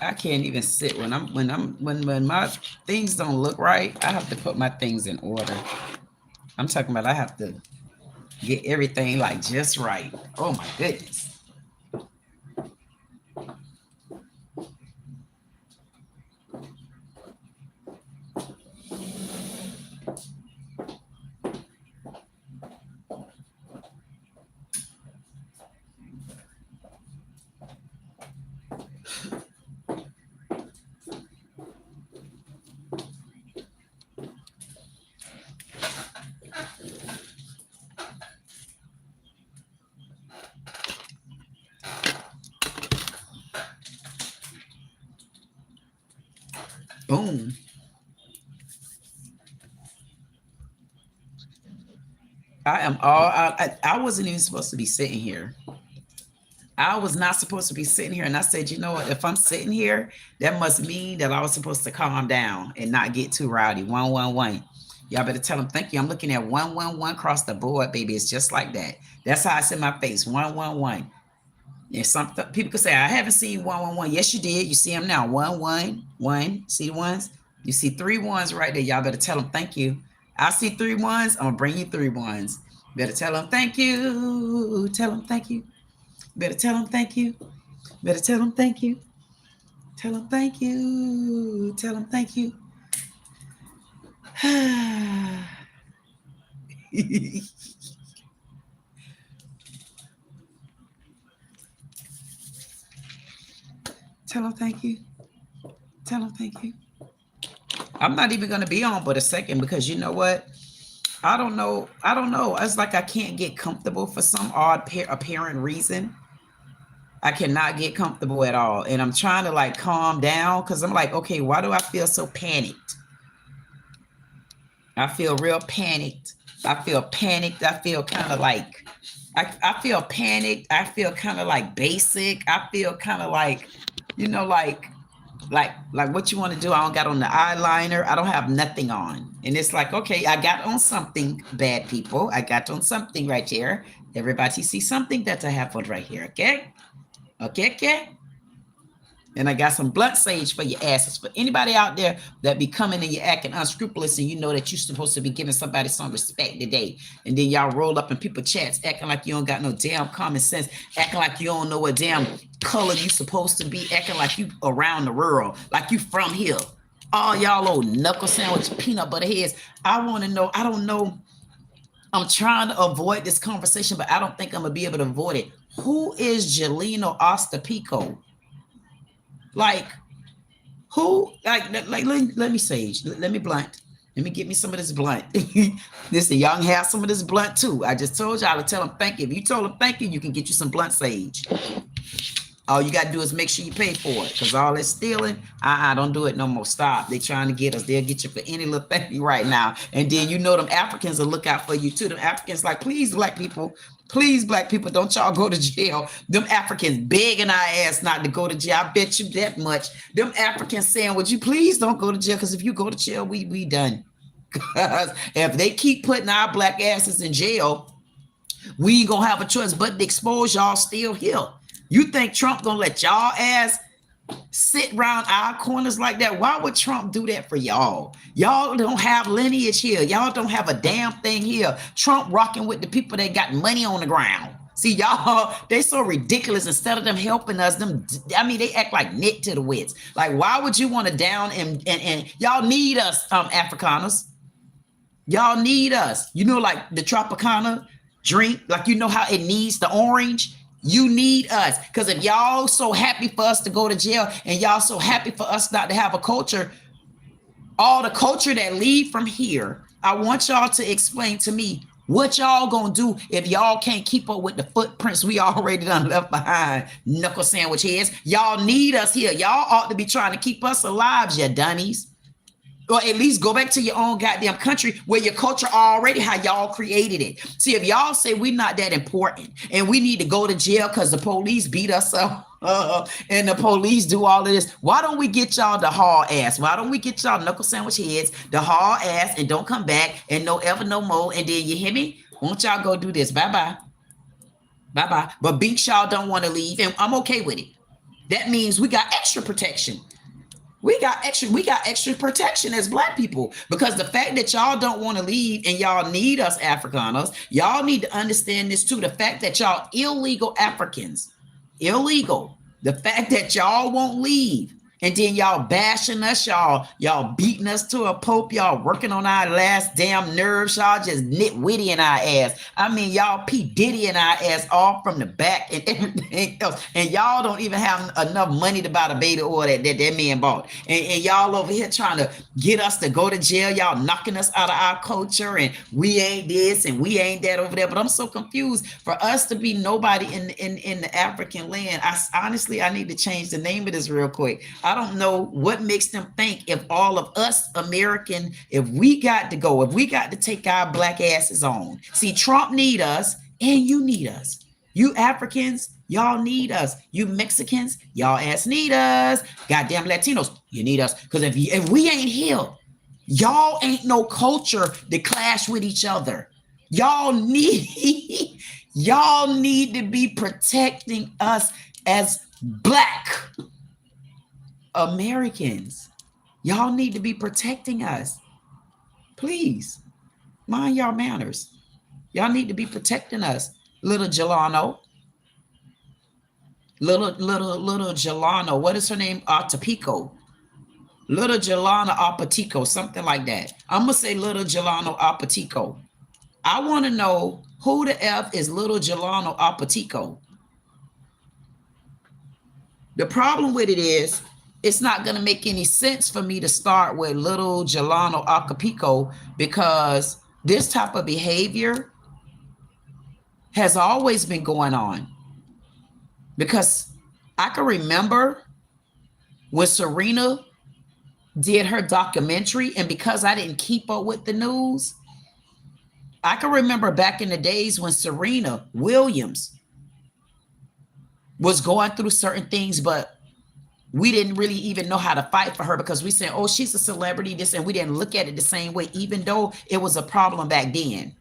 I can't even sit when my things don't look right. I have to put my things in order. I'm talking about I have to get everything like just right. Oh my goodness. Boom. I wasn't even supposed to be sitting here. I was not supposed to be sitting here. And I said, you know what? If I'm sitting here, that must mean that I was supposed to calm down and not get too rowdy. 111. Y'all better tell them thank you. I'm looking at 111 across the board, baby. It's just like that. That's how I see my face. 111. And some people could say, I haven't seen 111. Yes, you did. You see them now. 111. See the ones? You see 3 ones right there. Y'all better tell them thank you. I see 3 ones. I'm going to bring you 3 ones. Better tell them thank you. Tell them thank you. Better tell them thank you. Better tell them thank you. Tell them thank you. Tell them thank you. Tell them thank you. Tell them thank you. I'm not even going to be on but a second because you know what? I don't know. It's like I can't get comfortable for some odd apparent reason. I cannot get comfortable at all. And I'm trying to like calm down because I'm like, okay, why do I feel so panicked? I feel real panicked. I feel panicked. I feel kind of like, I feel panicked. I feel kind of like basic. I feel kind of like, you know, like what you want to do. I don't got on the eyeliner. I don't have nothing on. And it's like, okay, I got on something, bad people. I got on something right here. Everybody see something that I have on right here, okay? Okay. And I got some blunt sage for your asses. For anybody out there that be coming and you're acting unscrupulous and you know that you're supposed to be giving somebody some respect today. And then y'all roll up in people chats acting like you don't got no damn common sense, acting like you don't know what damn color you supposed to be, acting like you around the world, like you from here. All y'all old knuckle sandwich peanut butter heads. I want to know, I don't know. I'm trying to avoid this conversation, but I don't think I'm going to be able to avoid it. Who is JELENO Ostapenko? Like, who? Like let me sage. Let me blunt. Let me get me some of this blunt. Listen, y'all can have some of this blunt too. I just told y'all to tell them thank you. If you told them thank you, you can get you some blunt sage. All you got to do is make sure you pay for it. Because all that stealing, don't do it no more. Stop. They trying to get us. They'll get you for any little thing right now. And then you know them Africans will look out for you too. Them Africans like, please, black people, don't y'all go to jail. Them Africans begging our ass not to go to jail. I bet you that much. Them Africans saying, would you please don't go to jail? Because if you go to jail, we done. Because if they keep putting our black asses in jail, we ain't gonna have a choice but to expose y'all still here. You think Trump gonna let y'all ass sit around our corners like that? Why would Trump do that for y'all? Y'all don't have lineage here. Y'all don't have a damn thing here. Trump rocking with the people that got money on the ground. See, y'all, they so ridiculous. Instead of them helping us, they act like nit to the wits. Like, why would you want to down and y'all need us, Afrikaners? Y'all need us. You know, like the Tropicana drink, like you know how it needs the orange? You need us. Because if y'all so happy for us to go to jail and y'all so happy for us not to have a culture, all the culture that leave from here, I want y'all to explain to me what y'all gonna do if y'all can't keep up with the footprints we already done left behind, knuckle sandwich heads. Y'all need us here. Y'all ought to be trying to keep us alive, you dunnies. Or at least go back to your own goddamn country where your culture already how y'all created it. See, if y'all say we're not that important and we need to go to jail because the police beat us up and the police do all of this, why don't we get y'all to haul ass? Why don't we get y'all knuckle sandwich heads to haul ass and don't come back and no ever no more? And then you hear me? Won't y'all go do this? Bye-bye. Bye-bye. But Beach y'all don't want to leave, and I'm okay with it. That means we got extra protection. We got extra protection as Black people, because the fact that y'all don't want to leave and y'all need us Afrikaners, y'all need to understand this too. The fact that y'all illegal Africans, illegal, the fact that y'all won't leave, and then y'all bashing us, y'all beating us to a pulp, y'all working on our last damn nerves, y'all just nitwitty in our ass. I mean, y'all P. Diddy in our ass all from the back and everything else. And y'all don't even have enough money to buy the baby oil that man bought. And y'all over here trying to get us to go to jail. Y'all knocking us out of our culture, and we ain't this and we ain't that over there. But I'm so confused. For us to be nobody in the African land, honestly, I need to change the name of this real quick. I don't know what makes them think if all of us American, if we got to go, if we got to take our Black asses on. See, Trump need us and you need us. You Africans, y'all need us. You Mexicans, y'all ass need us. Goddamn Latinos, you need us. Because if we ain't here, y'all ain't no culture to clash with each other. Y'all need to be protecting us as Black Americans. Y'all need to be protecting us. Please mind y'all manners. Y'all need to be protecting us. Little JELENO. Little JELENO. What is her name? Ostapenko. Little JELENO Ostapenko, something like that. I'm gonna say little JELENO Ostapenko. I want to know who the F is little JELENO Ostapenko. The problem with it is, it's not going to make any sense for me to start with little JELENO Ostapenko, because this type of behavior has always been going on. Because I can remember when Serena did her documentary, and because I didn't keep up with the news, I can remember back in the days when Serena Williams was going through certain things, but we didn't really even know how to fight for her, because we said, oh, she's a celebrity, this, and we didn't look at it the same way, even though it was a problem back then.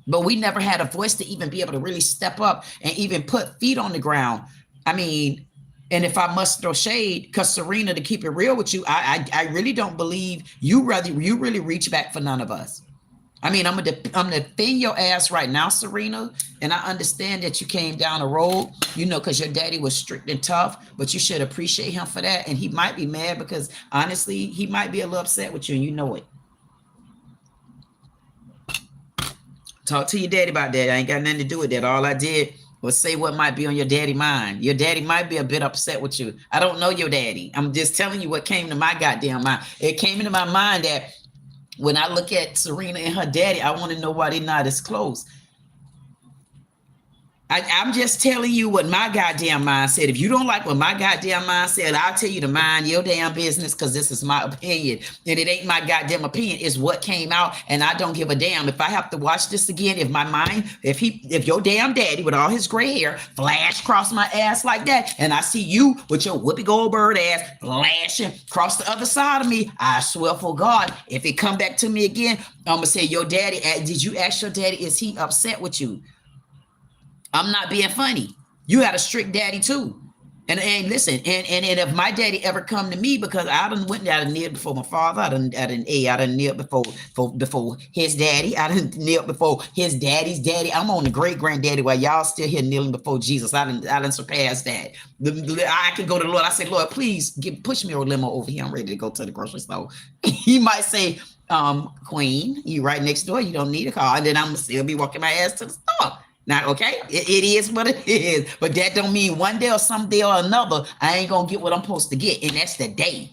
But we never had a voice to even be able to really step up and even put feet on the ground. I mean, and if I must throw shade, because Serena, to keep it real with you, I really don't believe you really reach back for none of us. I mean, I'm gonna defend your ass right now, Serena. And I understand that you came down the road, you know, because your daddy was strict and tough, but you should appreciate him for that. And he might be mad because honestly, he might be a little upset with you, and you know it. Talk to your daddy about that. I ain't got nothing to do with that. All I did was say what might be on your daddy's mind. Your daddy might be a bit upset with you. I don't know your daddy. I'm just telling you what came to my goddamn mind. It came into my mind that when I look at Serena and her daddy, I want to know why they're not as close. I'm just telling you what my goddamn mind said. If you don't like what my goddamn mind said, I'll tell you to mind your damn business, because this is my opinion. And it ain't my goddamn opinion. It's what came out, and I don't give a damn. If I have to watch this again, if your damn daddy with all his gray hair flash across my ass like that, and I see you with your Whoopi Goldberg ass flashing across the other side of me, I swear for God, if it come back to me again, I'm going to say, your daddy, did you ask your daddy, is he upset with you? I'm not being funny. You had a strict daddy too. And listen, and if my daddy ever come to me, because I done kneeled before my father, I done kneeled before his daddy, I done kneeled before his daddy's daddy. I'm on the great granddaddy while y'all still here kneeling before Jesus. I done surpassed that. I can go to the Lord. I say, Lord, please push me a limo over here. I'm ready to go to the grocery store. He might say, Queen, you right next door. You don't need a car. And then I'm still be walking my ass to the store. Now, okay, it is what it is, but that don't mean one day or some day or another, I ain't gonna get what I'm supposed to get, and that's the day.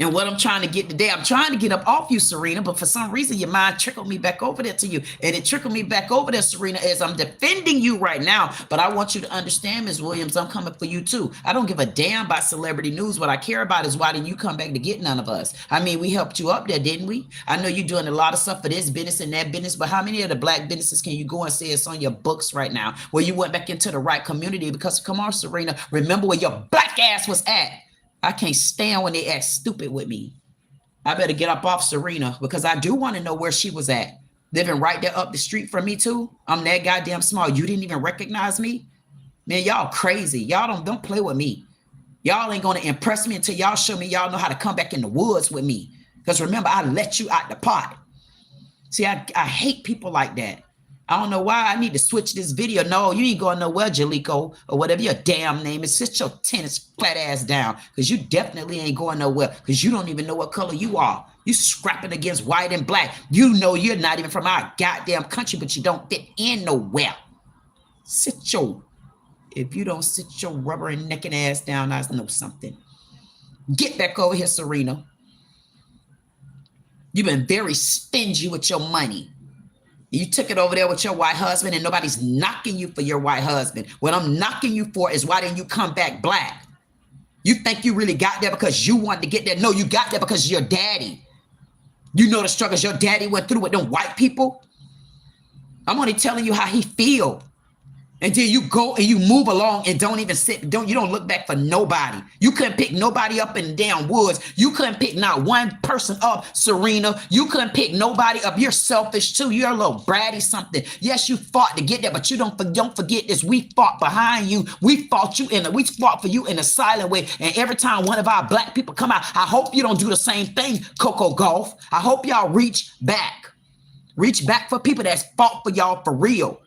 And what I'm trying to get today, I'm trying to get up off you, Serena, but for some reason, your mind trickled me back over there to you. And it trickled me back over there, Serena, as I'm defending you right now. But I want you to understand, Ms. Williams, I'm coming for you too. I don't give a damn about celebrity news. What I care about is why didn't you come back to get none of us? I mean, we helped you up there, didn't we? I know you're doing a lot of stuff for this business and that business, but how many of the black businesses can you go and say it's on your books right now where you went back into the right community? Because come on, Serena, remember where your black ass was at. I can't stand when they act stupid with me. I better get up off Serena because I do want to know where she was at. Living right there up the street from me too. I'm that goddamn small. You didn't even recognize me? Man, y'all crazy. Y'all don't play with me. Y'all ain't going to impress me until y'all show me y'all know how to come back in the woods with me. Because remember, I let you out the pot. See, I hate people like that. I don't know why I need to switch this video. No, you ain't going nowhere, Jalico, or whatever your damn name is. Sit your tennis flat ass down because you definitely ain't going nowhere because you don't even know what color you are. You scrapping against white and black. You know you're not even from our goddamn country, but you don't fit in nowhere. If you don't sit your rubber and necking ass down, I know something. Get back over here, Serena. You've been very stingy with your money. You took it over there with your white husband and nobody's knocking you for your white husband. What I'm knocking you for is why didn't you come back black? You think you really got there because you wanted to get there? No, you got there because of your daddy. You know the struggles your daddy went through with them white people. I'm only telling you how he feel. And then you go and you move along and don't even sit, you don't look back for nobody. You couldn't pick nobody up in the damn woods. You couldn't pick not one person up, Serena. You couldn't pick nobody up. You're selfish too. You're a little bratty something. Yes, you fought to get there, but you don't forget this. We fought behind you. We fought for you in a silent way. And every time one of our black people come out, I hope you don't do the same thing, Coco Golf. I hope y'all reach back. Reach back for people that's fought for y'all for real.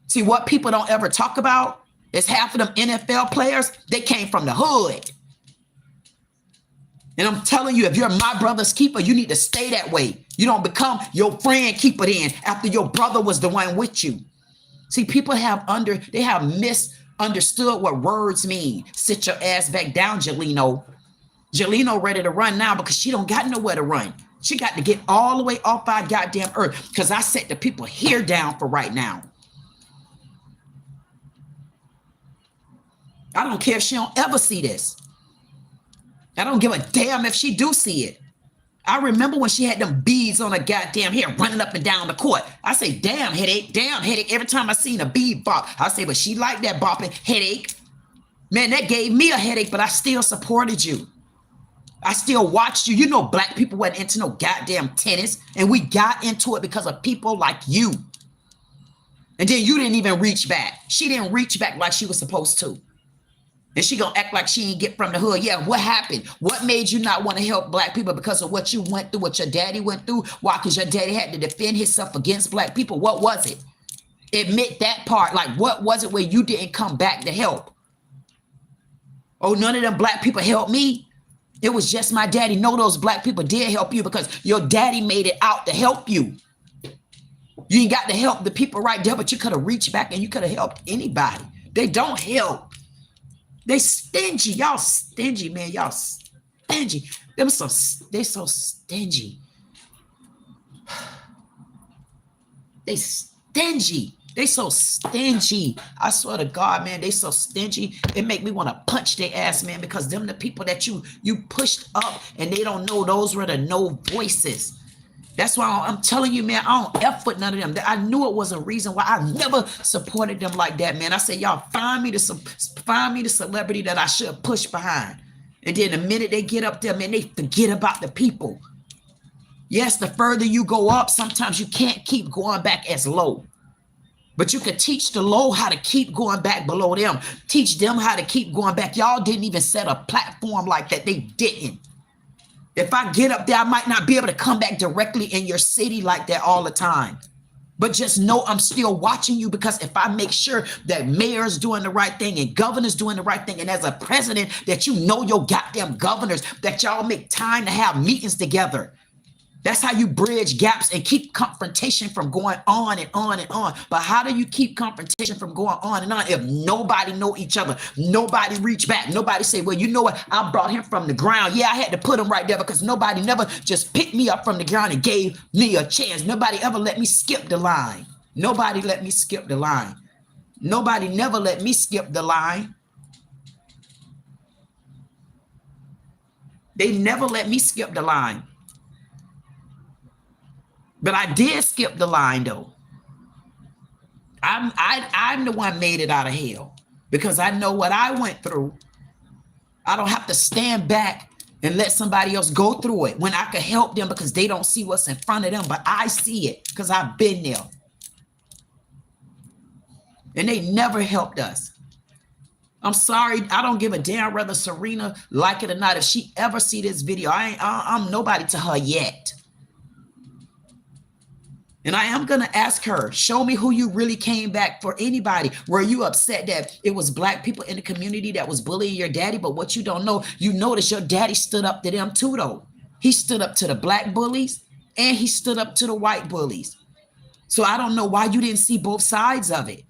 See, what people don't ever talk about is half of them NFL players, they came from the hood. And I'm telling you, if you're my brother's keeper, you need to stay that way. You don't become your friend keeper then after your brother was the one with you. See, people have misunderstood what words mean. Sit your ass back down, JELENO. JELENO ready to run now because she don't got nowhere to run. She got to get all the way off our goddamn earth because I set the people here down for right now. I don't care if she don't ever see this. I don't give a damn if she do see it. I remember when she had them beads on her goddamn hair running up and down the court. I say, damn headache. Every time I seen a bead bop, I say, but she liked that bopping headache. Man, that gave me a headache, but I still supported you. I still watched you. You know, black people wasn't into no goddamn tennis, and we got into it because of people like you. And then you didn't even reach back. She didn't reach back like she was supposed to. And she gonna act like she ain't get from the hood. Yeah, what happened? What made you not want to help black people? Because of what you went through, what your daddy went through? Why? Because your daddy had to defend himself against black people. What was it? Admit that part. Like, what was it where you didn't come back to help? Oh, none of them black people helped me. It was just my daddy. No, those black people did help you because your daddy made it out to help you. You ain't got to help the people right there, but you could have reached back and you could have helped anybody. They don't help. They stingy. Y'all stingy, man. Y'all stingy. They so stingy. They stingy. They so stingy. I swear to God, man, they so stingy. It make me want to punch their ass, man, because them the people that you pushed up and they don't know those were the no voices. That's why I'm telling you, man, I don't F with none of them. I knew it was a reason why I never supported them like that, man. I said, y'all find me the celebrity that I should push behind. And then the minute they get up there, man, they forget about the people. Yes, the further you go up, sometimes you can't keep going back as low. But you can teach the low how to keep going back below them. Teach them how to keep going back. Y'all didn't even set a platform like that. They didn't. If I get up there, I might not be able to come back directly in your city like that all the time. But just know I'm still watching you, because if I make sure that mayor's doing the right thing and governor's doing the right thing, and as a president that you know your goddamn governors, that y'all make time to have meetings together. That's how you bridge gaps and keep confrontation from going on and on and on. But how do you keep confrontation from going on and on if nobody know each other? Nobody reach back. Nobody say, well, you know what? I brought him from the ground. Yeah, I had to put him right there because nobody never just picked me up from the ground and gave me a chance. Nobody ever let me skip the line. Nobody let me skip the line. Nobody never let me skip the line. They never let me skip the line. But I did skip the line though. I'm the one made it out of hell because I know what I went through. I don't have to stand back and let somebody else go through it when I could help them because they don't see what's in front of them, but I see it because I've been there. And they never helped us. I'm sorry. I don't give a damn whether Serena like it or not. If she ever see this video, I'm nobody to her yet. And I am going to ask her, show me who you really came back for. Anybody. Were you upset that it was black people in the community that was bullying your daddy? But what you don't know, you notice your daddy stood up to them too, though. He stood up to the black bullies and he stood up to the white bullies. So I don't know why you didn't see both sides of it.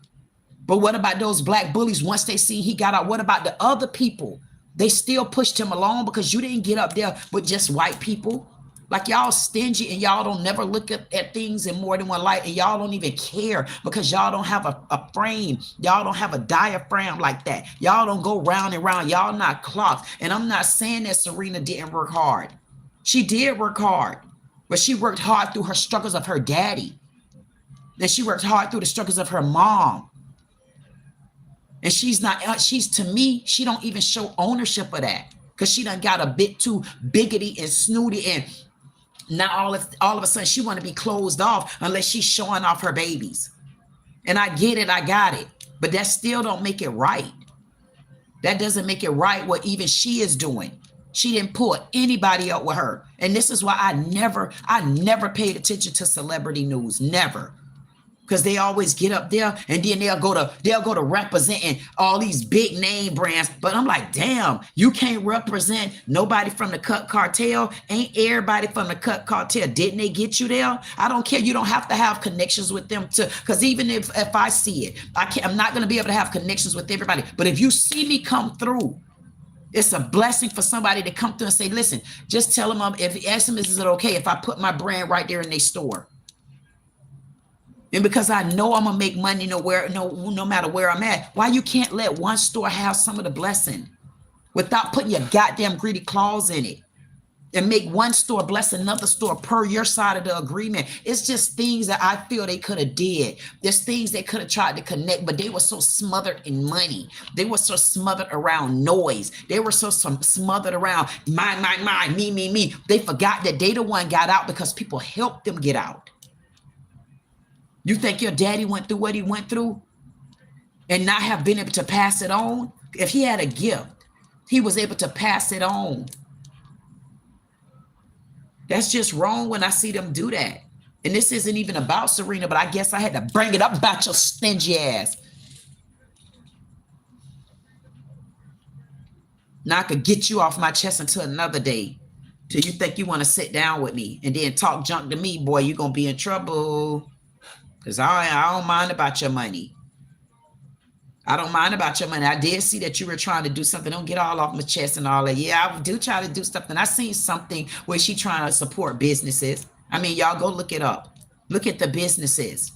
But what about those black bullies? Once they see he got out, what about the other people? They still pushed him along because you didn't get up there with just white people. Like y'all stingy and y'all don't never look at things in more than one light, and y'all don't even care because y'all don't have a frame. Y'all don't have a diaphragm like that. Y'all don't go round and round. Y'all not clocked. And I'm not saying that Serena didn't work hard. She did work hard, but she worked hard through her struggles of her daddy. And she worked hard through the struggles of her mom. And she's to me, she don't even show ownership of that because she done got a bit too biggity and snooty, and now all of a sudden she want to be closed off unless she's showing off her babies. And I get it, I got it, but that still don't make it right. That doesn't make it right what even she is doing. She didn't pull anybody up with her. And this is why I never paid attention to celebrity news, never. Because they always get up there and then they'll go to representing all these big name brands. But I'm like, damn, you can't represent nobody from the cut cartel. Ain't everybody from the cut cartel? Didn't they get you there? I don't care. You don't have to have connections with them too. Because even if I see it, I'm not going to be able to have connections with everybody. But if you see me come through, it's a blessing for somebody to come through and say, listen, just tell them, if you ask them, is it okay if I put my brand right there in their store? And because I know I'm gonna make money no matter where I'm at, why you can't let one store have some of the blessing without putting your goddamn greedy claws in it and make one store bless another store per your side of the agreement? It's just things that I feel they could have did. There's things they could have tried to connect, but they were so smothered in money. They were so smothered around noise. They were so smothered around mine, me. They forgot that they the one got out because people helped them get out. You think your daddy went through what he went through and not have been able to pass it on? If he had a gift, he was able to pass it on. That's just wrong when I see them do that. And this isn't even about Serena, but I guess I had to bring it up about your stingy ass. Now I could get you off my chest until another day, till you think you want to sit down with me and then talk junk to me, boy, you're going to be in trouble. Because I don't mind about your money. I don't mind about your money. I did see that you were trying to do something. Don't get all off my chest and all that. Yeah, I do try to do something. I seen something where she trying to support businesses. I mean, y'all go look it up. Look at the businesses.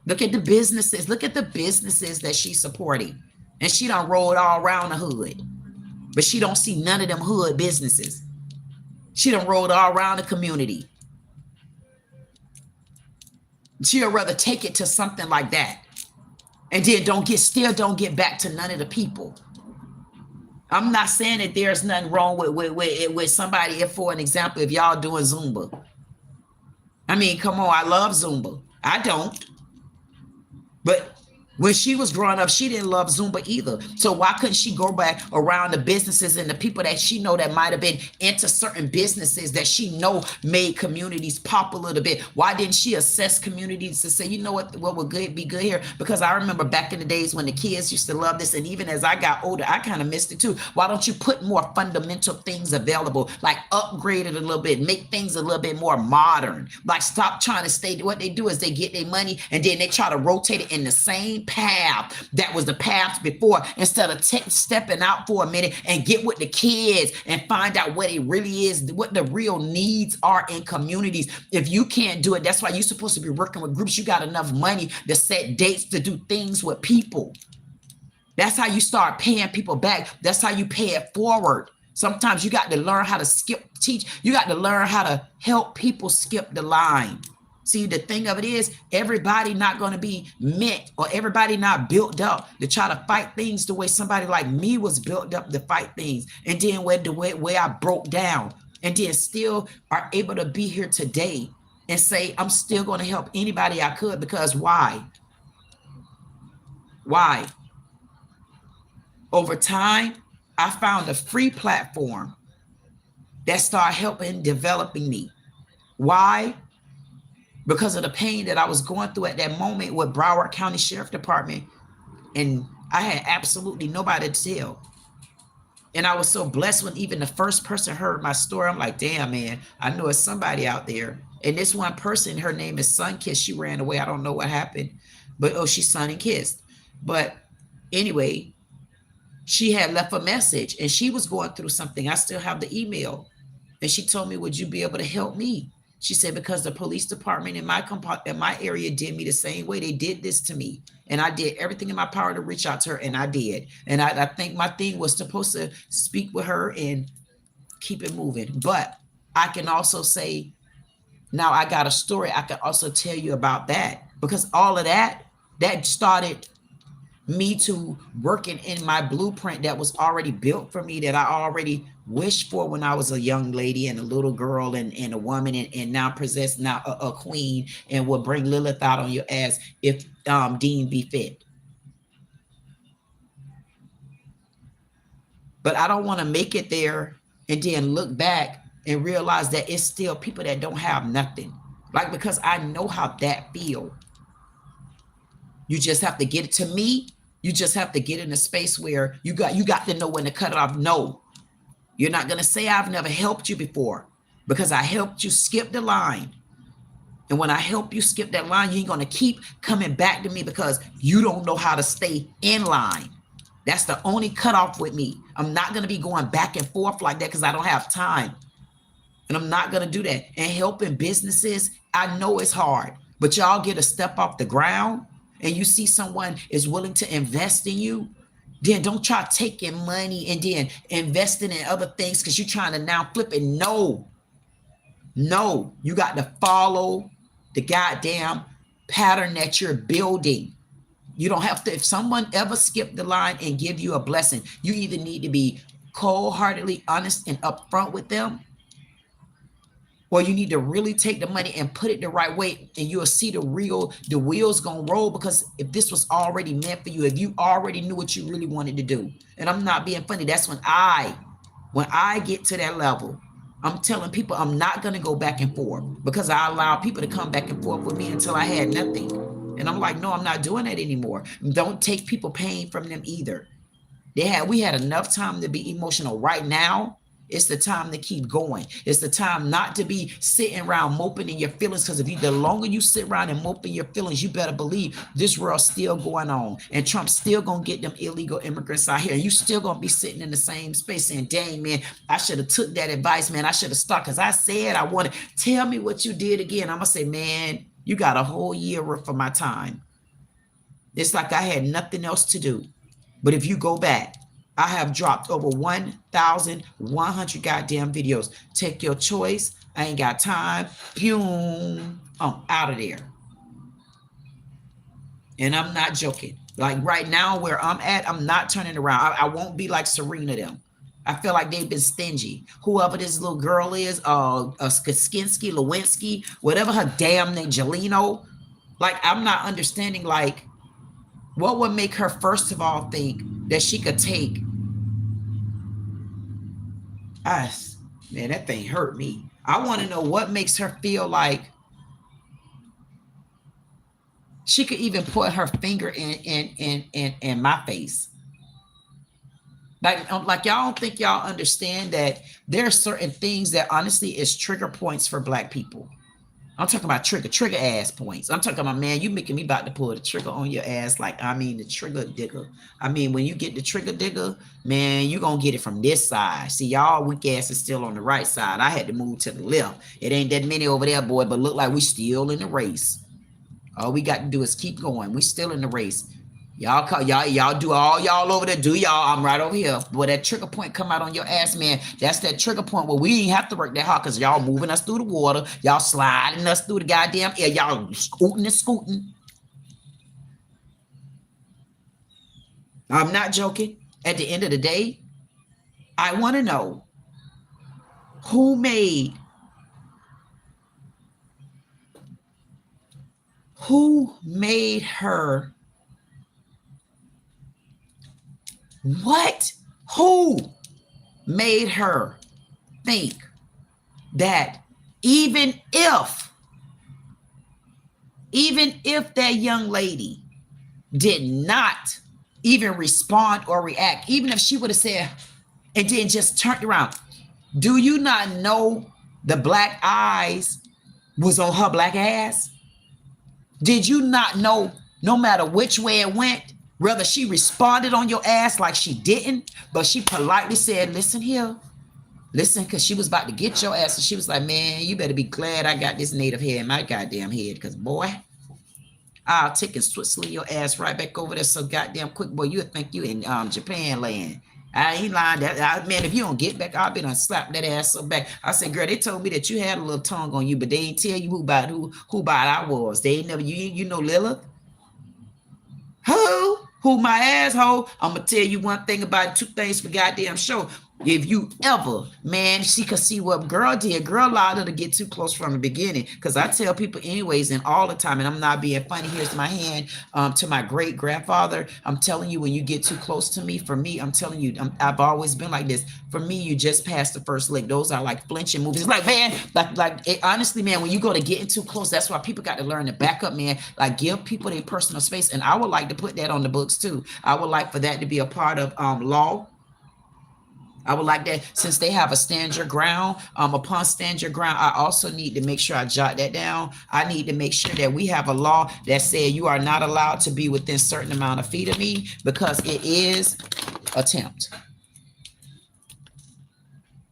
Look at the businesses. Look at the businesses that she's supporting. And she done rolled all around the hood. But she don't see none of them hood businesses. She done rolled all around the community. She'll rather take it to something like that. And then still don't get back to none of the people. I'm not saying that there's nothing wrong with somebody, if for an example, if y'all doing Zumba. I mean, come on, I love Zumba. I don't. But When she was growing up, she didn't love Zumba either. So why couldn't she go back around the businesses and the people that she know that might have been into certain businesses that she know made communities pop a little bit? Why didn't she assess communities to say, you know what would be good here? Because I remember back in the days when the kids used to love this, and even as I got older, I kind of missed it too. Why don't you put more fundamental things available, like upgrade it a little bit, make things a little bit more modern? Like stop trying to stay. What they do is they get their money and then they try to rotate it in the same path that was the path before, instead of stepping out for a minute and get with the kids and find out what it really is, what the real needs are in communities. If you can't do it, that's why you're supposed to be working with groups. You got enough money to set dates to do things with people. That's how you start paying people back. That's how you pay it forward. Sometimes you got to learn how to teach. You got to learn how to help people skip the line. See, the thing of it is, everybody not going to be meant, or everybody not built up to try to fight things the way somebody like me was built up to fight things. And then the way I broke down, and then still are able to be here today and say, I'm still going to help anybody I could. Because why? Why? Over time, I found a free platform that started helping developing me. Why? Because of the pain that I was going through at that moment with Broward County Sheriff Department. And I had absolutely nobody to tell. And I was so blessed when even the first person heard my story. I'm like, damn, man, I know it's somebody out there. And this one person, her name is Sunkissed. She ran away. I don't know what happened. But, oh, she's sun and kissed. But anyway, she had left a message and she was going through something. I still have the email. And she told me, would you be able to help me? She said, because the police department in my area did me the same way. They did this to me. And I did everything in my power to reach out to her, and I did. And I think my thing was supposed to speak with her and keep it moving. But I can also say, now I got a story I can also tell you about that. Because all of that started me to working in my blueprint that was already built for me, that I already wished for when I was a young lady and a little girl and a woman, and now possess now a queen, and will bring Lilith out on your ass if deemed be fit. But I don't want to make it there and then look back and realize that it's still people that don't have nothing. Like, because I know how that feel. You just have to get it. To me, you just have to get in a space where you got to know when to cut it off. No, you're not going to say I've never helped you before, because I helped you skip the line. And when I help you skip that line, you ain't going to keep coming back to me because you don't know how to stay in line. That's the only cutoff with me. I'm not going to be going back and forth like that because I don't have time. And I'm not going to do that. And helping businesses, I know it's hard, but y'all get a step off the ground and you see someone is willing to invest in you, then don't try taking money and then investing in other things because you're trying to now flip it. No, you got to follow the goddamn pattern that you're building. You don't have to, if someone ever skipped the line and give you a blessing, you either need to be cold-heartedly honest and upfront with them, or you need to really take the money and put it the right way, and you'll see the wheels gonna roll. Because if this was already meant for you, if you already knew what you really wanted to do, and I'm not being funny, that's when I get to that level, I'm telling people I'm not gonna go back and forth, because I allow people to come back and forth with me until I had nothing. And I'm like, no, I'm not doing that anymore. Don't take people pain from them either. We had enough time to be emotional. Right now, it's the time to keep going. It's the time not to be sitting around moping in your feelings, because the longer you sit around and mope in your feelings, you better believe this world's still going on, and Trump's still gonna get them illegal immigrants out here. You still gonna be sitting in the same space saying, dang, man, I should have took that advice, man. I should have stopped because I said I wanted. Tell me what you did again. I'm gonna say, man, you got a whole year worth of my time. It's like I had nothing else to do. But if you go back, I have dropped over 1,100 goddamn videos. Take your choice. I ain't got time. Boom. I'm out of there. And I'm not joking. Like right now where I'm at, I'm not turning around. I won't be like Serena them. I feel like they've been stingy. Whoever this little girl is, Skansky, Lewinsky, whatever her damn name, JELENO. Like, I'm not understanding, like, What would make her, first of all, think that she could take us? Man, that thing hurt me. I want to know what makes her feel like she could even put her finger in my face. Like y'all don't think y'all understand that there are certain things that honestly is trigger points for Black people. I'm talking about trigger ass points. I'm talking about, man, you making me about to pull the trigger on your ass. Like, I mean, the trigger digger. I mean, when you get the trigger digger, man, you gonna get it from this side. See, y'all weak ass is still on the right side. I had to move to the left. It ain't that many over there, boy, but look like we still in the race. All we got to do is keep going. We still in the race. Y'all do all y'all over there. Do y'all? I'm right over here. Boy, that trigger point come out on your ass, man. That's that trigger point where we ain't have to work that hard because y'all moving us through the water. Y'all sliding us through the goddamn air. Y'all scooting and scooting. I'm not joking. At the end of the day, I want to know who made her. What? Who made her think that even if that young lady did not even respond or react, even if she would have said and then just turned around, do you not know the black eyes was on her black ass? Did you not know no matter which way it went, whether she responded on your ass like she didn't, but she politely said, listen here, listen, because she was about to get your ass. And she was like, man, you better be glad I got this native hair in my goddamn head, because boy, I'll take and sling your ass right back over there so goddamn quick, boy. You'll think you in Japan land. I ain't lying. Man, if you don't get back, I'll be done slap that ass so back. I said, girl, they told me that you had a little tongue on you, but they ain't tell you who about I was. They ain't never, you know Lilith? Who my asshole? I'm gonna tell you one thing about 2 things for goddamn sure. If you ever, man, she could see what girl did. Girl allowed her to get too close from the beginning. Because I tell people anyways and all the time, and I'm not being funny, here's my hand to my great grandfather. I'm telling you, when you get too close to me, for me, I'm telling you, I've always been like this. For me, you just passed the first lick. Those are like flinching movies. It's like, man, honestly, man, when you go to getting too close, that's why people got to learn to back up, man. Like, give people their personal space. And I would like to put that on the books too. I would like for that to be a part of law. I would like that, since they have a stand your ground, upon stand your ground, I also need to make sure I jot that down. I need to make sure that we have a law that says you are not allowed to be within a certain amount of feet of me, because it is attempt.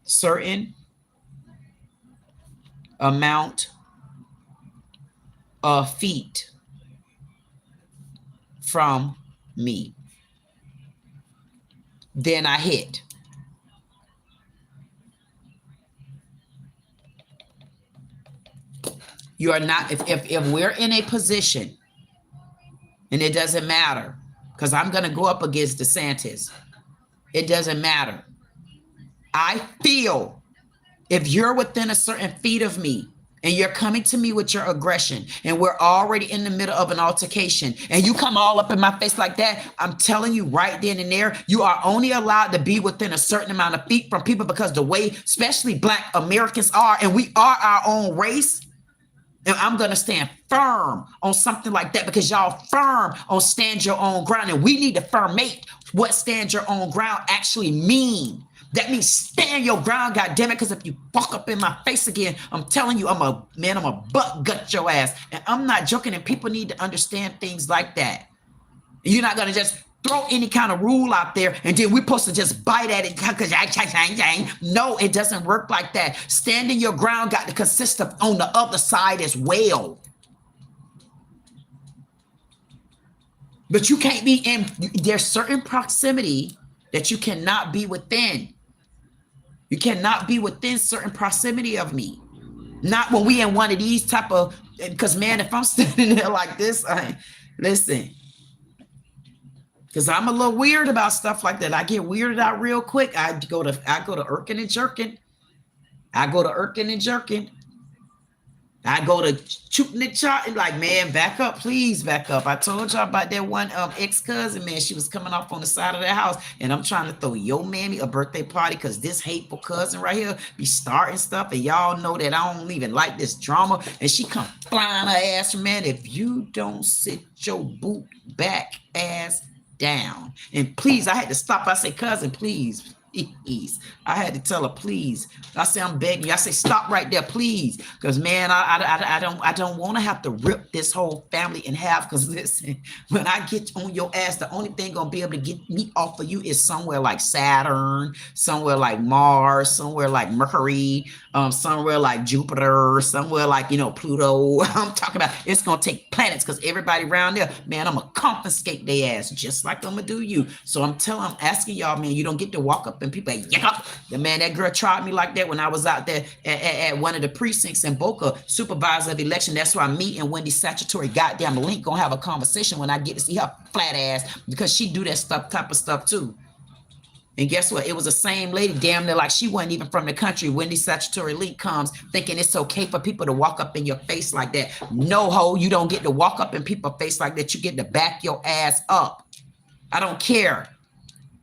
Certain amount of feet from me. Then I hit. You are not, if we're in a position, and it doesn't matter, because I'm going to go up against DeSantis. It doesn't matter. I feel if you're within a certain feet of me and you're coming to me with your aggression and we're already in the middle of an altercation and you come all up in my face like that, I'm telling you right then and there, you are only allowed to be within a certain amount of feet from people, because the way especially Black Americans are, and we are our own race. And I'm going to stand firm on something like that, because y'all firm on stand your own ground. And we need to firmate what stand your own ground actually mean. That means stand your ground, goddammit, because if you fuck up in my face again, I'm telling you, I'm a butt gut your ass. And I'm not joking, and people need to understand things like that. You're not going to just throw any kind of rule out there and then we're supposed to just bite at it because no, it doesn't work like that. Standing your ground got to consist of on the other side as well. But you can't be in, there's certain proximity that you cannot be within. You cannot be within certain proximity of me. Not when we in one of these type of, because man, if I'm standing there like this, listen, because I'm a little weird about stuff like that. I get weirded out real quick. I go to irking and jerking. I go to irking and jerking. I go to shooting the chart and like, man, back up, please back up. I told y'all about that one ex-cousin, man. She was coming off on the side of the house, and I'm trying to throw your mammy a birthday party because this hateful cousin right here be starting stuff, and y'all know that I don't even like this drama. And she come flying her ass, man. If you don't sit your boot back ass down, and please, I had to stop. I say, cousin, please. I had to tell her, please. I say, I'm begging you. I say, stop right there, please. Because man, I don't want to have to rip this whole family in half. Because listen, when I get on your ass, the only thing gonna be able to get me off of you is somewhere like Saturn, somewhere like Mars, somewhere like Mercury, somewhere like Jupiter, somewhere like, you know, Pluto. I'm talking about it's gonna take planets, because everybody around there, man, I'm gonna confiscate their ass just like I'm gonna do you. So I'm asking y'all, man, you don't get to walk up and people like, yeah, the man, that girl tried me like that when I was out there at one of the precincts in Boca, supervisor of election. That's why me and Wendy Statutory goddamn Link gonna have a conversation when I get to see her flat ass, because she do that type of stuff too. And guess what? It was the same lady, damn near like she wasn't even from the country. Wendy Statutory Link comes thinking it's okay for people to walk up in your face like that. No, ho, you don't get to walk up in people's face like that. You get to back your ass up. I don't care.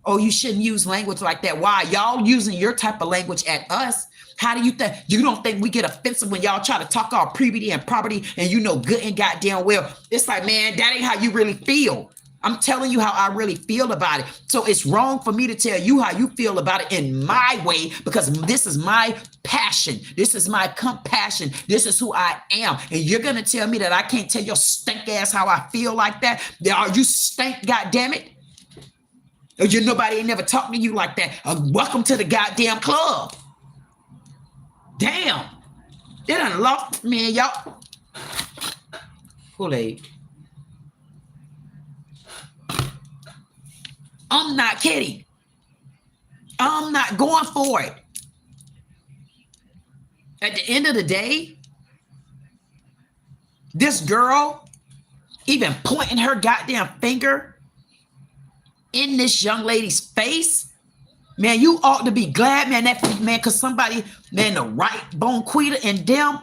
Oh, you shouldn't use language like that. Why? Y'all using your type of language at us. How do you think? You don't think we get offensive when y'all try to talk our privity and property, and you know good and goddamn well. It's like, man, that ain't how you really feel. I'm telling you how I really feel about it. So it's wrong for me to tell you how you feel about it in my way, because this is my passion. This is my compassion. This is who I am. And you're going to tell me that I can't tell your stink ass how I feel like that? Are you stink, goddammit? Nobody ain't never talked to you like that. Welcome to the goddamn club. Damn. They done lost, man, y'all. Kool-Aid. I'm not kidding. I'm not going for it. At the end of the day, this girl even pointing her goddamn finger in this young lady's face, man, you ought to be glad, man, because somebody, man, the right bone quita and them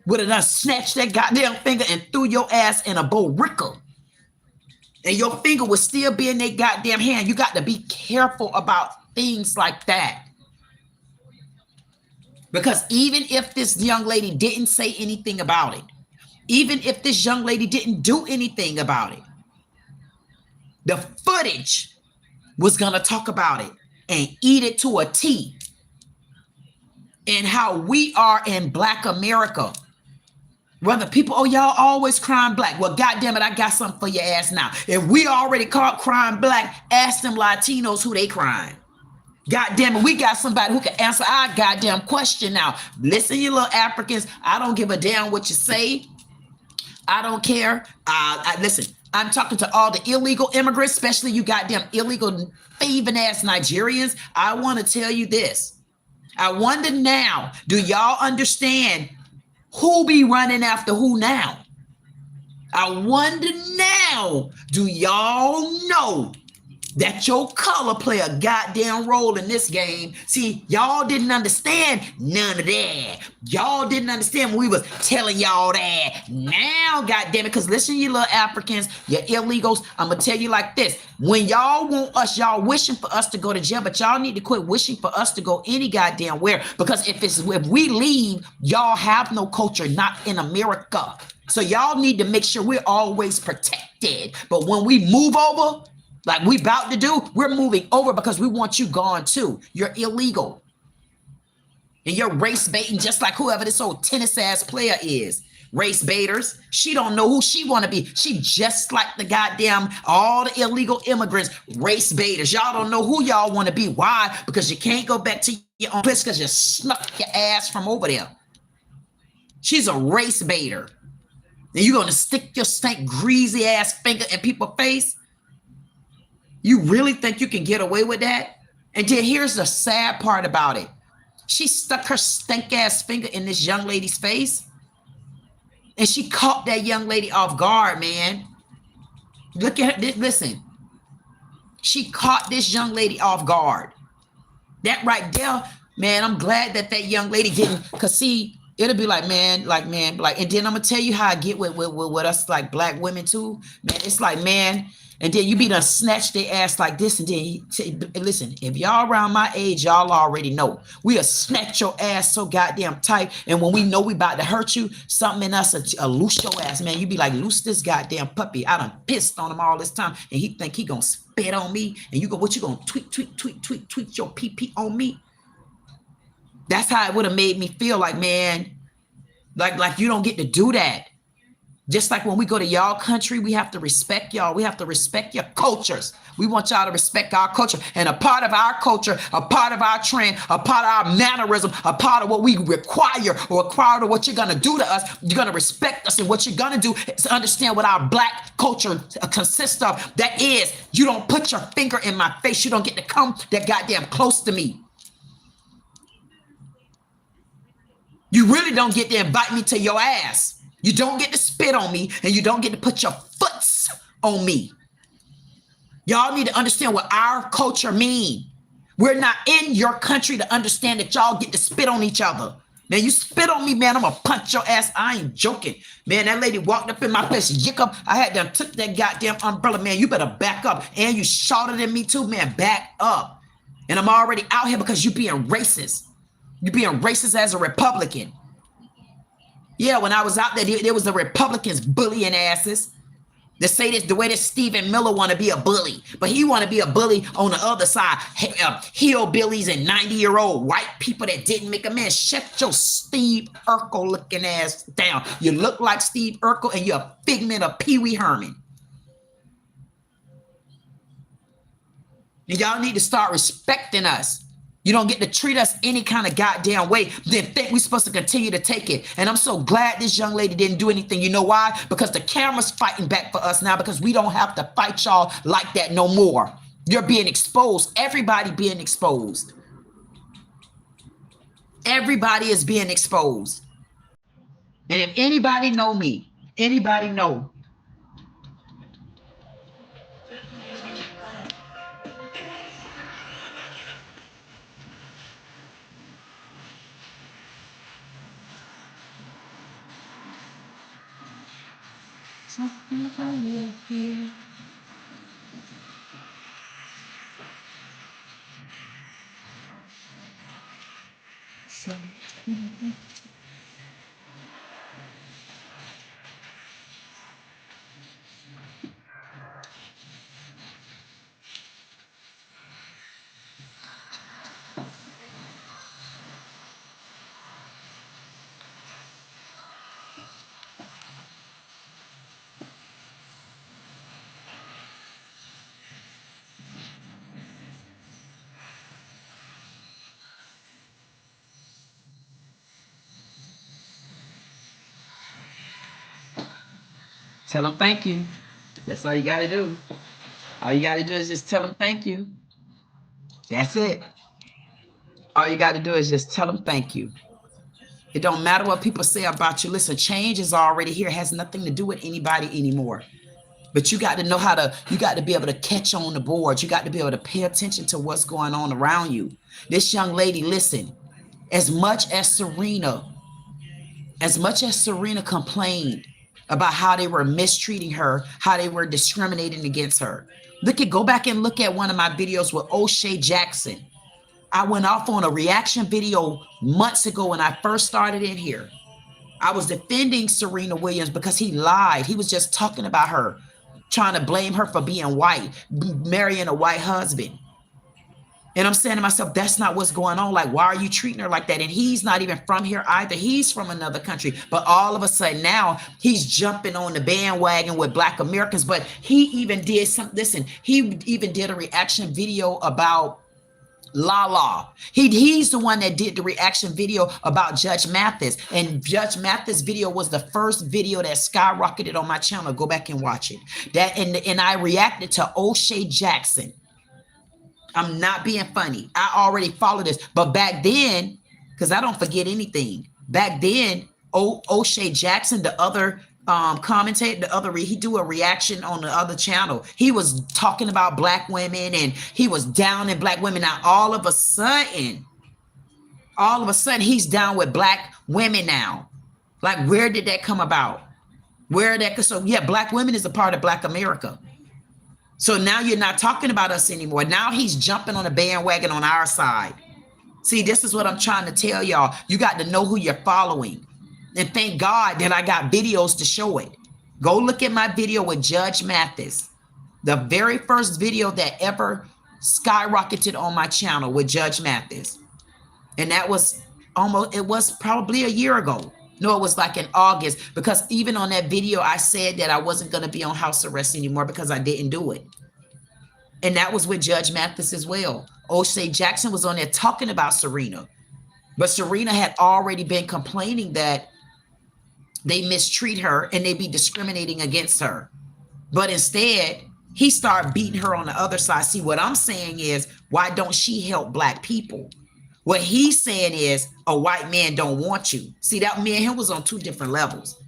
would have done snatched that goddamn finger and threw your ass in a boricua. And your finger would still be in their goddamn hand. You got to be careful about things like that. Because even if this young lady didn't say anything about it, even if this young lady didn't do anything about it, the footage was going to talk about it and eat it to a T. And how we are in Black America. Whether people, oh, y'all always crying black. Well, goddamn it, I got something for your ass now. If we already caught crying black, ask them Latinos who they crying. Goddamn it, we got somebody who can answer our goddamn question now. Listen, you little Africans, I don't give a damn what you say. I don't care. Listen, I'm talking to all the illegal immigrants, especially you goddamn illegal thieving ass Nigerians. I want to tell you this. I wonder now, do y'all understand who be running after who now? I wonder now, do y'all know that your color play a goddamn role in this game? See, y'all didn't understand none of that. Y'all didn't understand when we was telling y'all that. Now, goddamn it, because listen, you little Africans, you illegals, I'm going to tell you like this. When y'all want us, y'all wishing for us to go to jail, but y'all need to quit wishing for us to go any goddamn where. Because if we leave, y'all have no culture, not in America. So y'all need to make sure we're always protected. But when we move over, like we about to do, we're moving over because we want you gone too. You're illegal. And you're race baiting just like whoever this old tennis ass player is. Race baiters. She don't know who she want to be. She just like the goddamn, all the illegal immigrants, race baiters. Y'all don't know who y'all want to be. Why? Because you can't go back to your own place because you snuck your ass from over there. She's a race baiter. And you're going to stick your stank greasy ass finger in people's face? You really think you can get away with that? And then here's the sad part about it. She stuck her stink ass finger in this young lady's face. And she caught that young lady off guard, man. Look at her. Listen. She caught this young lady off guard. That right there, man, I'm glad that young lady didn't. Because see, It'll be like, man, like, and then I'm gonna tell you how I get with us, like, black women too, man. It's like, man, and then you be done snatch their ass like this, and then listen, if y'all around my age, y'all already know we'll snatch your ass so goddamn tight, and when we know we about to hurt you, something in us will loose your ass, man. You be like, loose this goddamn puppy. I done pissed on him all this time, and he think he gonna spit on me, and you go, what you gonna tweet your pee on me? That's how it would have made me feel, like, man, like you don't get to do that. Just like when we go to y'all country, we have to respect y'all. We have to respect your cultures. We want y'all to respect our culture. And a part of our culture, a part of our trend, a part of our mannerism, a part of what we require, or a part of what you're going to do to us, you're going to respect us. And what you're going to do is understand what our black culture consists of. That is, you don't put your finger in my face. You don't get to come that goddamn close to me. You really don't get to invite me to your ass. You don't get to spit on me, and you don't get to put your foots on me. Y'all need to understand what our culture means. We're not in your country to understand that y'all get to spit on each other. Man, you spit on me, man, I'm going to punch your ass. I ain't joking. Man, that lady walked up in my face, yick up. I had to took that goddamn umbrella, man. You better back up. And you shouted at me too, man. Back up. And I'm already out here because you being racist. You being racist as a Republican. Yeah, when I was out there was the Republicans bullying asses. They say this the way that Stephen Miller want to be a bully, but he want to be a bully on the other side. Hillbillies and 90-year-old white people that didn't make a man. Shut your Steve Urkel looking ass down. You look like Steve Urkel, and you're a figment of Pee Wee Herman. And y'all need to start respecting us. You don't get to treat us any kind of goddamn way, then think we're supposed to continue to take it. And I'm so glad this young lady didn't do anything. You know why? Because the camera's fighting back for us now, because we don't have to fight y'all like that no more. You're being exposed. Everybody being exposed. Everybody is being exposed. And if anybody know me, anybody know, here. Tell them thank you. That's all you got to do. All you got to do is just tell them thank you. That's it. All you got to do is just tell them thank you. It don't matter what people say about you. Listen, change is already here. It has nothing to do with anybody anymore. But you got to know how to, you got to be able to catch on the board. You got to be able to pay attention to what's going on around you. This young lady, listen, as much as Serena complained about how they were mistreating her, how they were discriminating against her. Go back and look at one of my videos with O'Shea Jackson. I went off on a reaction video months ago when I first started in here. I was defending Serena Williams because he lied. He was just talking about her, trying to blame her for being white, marrying a white husband. And I'm saying to myself, that's not what's going on. Like, why are you treating her like that? And he's not even from here either. He's from another country. But all of a sudden now he's jumping on the bandwagon with Black Americans. But he even did something. Listen, he even did a reaction video about Lala. He's the one that did the reaction video about Judge Mathis. And Judge Mathis video was the first video that skyrocketed on my channel. Go back and watch it. And I reacted to O'Shea Jackson. I'm not being funny. I already followed this. But back then, because I don't forget anything, back then, O'Shea Jackson, the other commentator, he do a reaction on the other channel. He was talking about Black women and he was down in Black women. Now, all of a sudden, All of a sudden, he's down with black women now. Like, where did that come about? Where that? So yeah, black women is a part of Black America. So now you're not talking about us anymore. Now he's jumping on a bandwagon on our side. See, this is what I'm trying to tell y'all. You got to know who you're following. And thank God that I got videos to show it. Go look at my video with Judge Mathis. The very first video that ever skyrocketed on my channel with Judge Mathis. And that was it was probably a year ago. No, it was like in August, because even on that video, I said that I wasn't going to be on house arrest anymore because I didn't do it. And that was with Judge Mathis as well. O'Shea Jackson was on there talking about Serena. But Serena had already been complaining that they mistreat her and they be discriminating against her. But instead, he started beating her on the other side. See, what I'm saying is, why don't she help black people? What he's saying is, a white man don't want you. See, that me and him was on two different levels.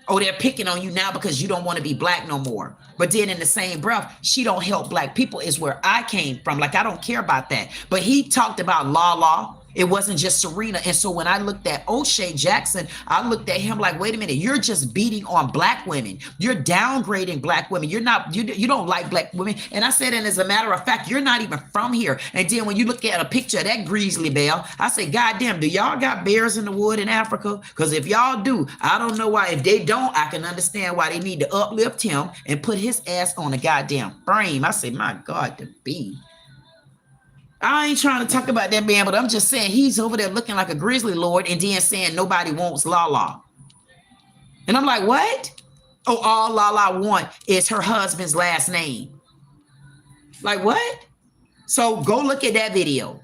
Oh, they're picking on you now because you don't want to be black no more. But then in the same breath, she don't help black people is where I came from. Like, I don't care about that. But he talked about Lala. It wasn't just Serena. And so when I looked at O'Shea Jackson, I looked at him like, wait a minute, you're just beating on black women. You're downgrading black women. You're not, you don't like black women. And I said, and as a matter of fact, you're not even from here. And then when you look at a picture of that grizzly bear, I say, God damn, do y'all got bears in the wood in Africa? Because if y'all do, I don't know why. If they don't, I can understand why they need to uplift him and put his ass on a goddamn frame. I say, my God, the bee. I ain't trying to talk about that man, but I'm just saying he's over there looking like a grizzly lord and then saying nobody wants Lala. And I'm like, what? Oh, all Lala want is her husband's last name. Like, what? So go look at that video.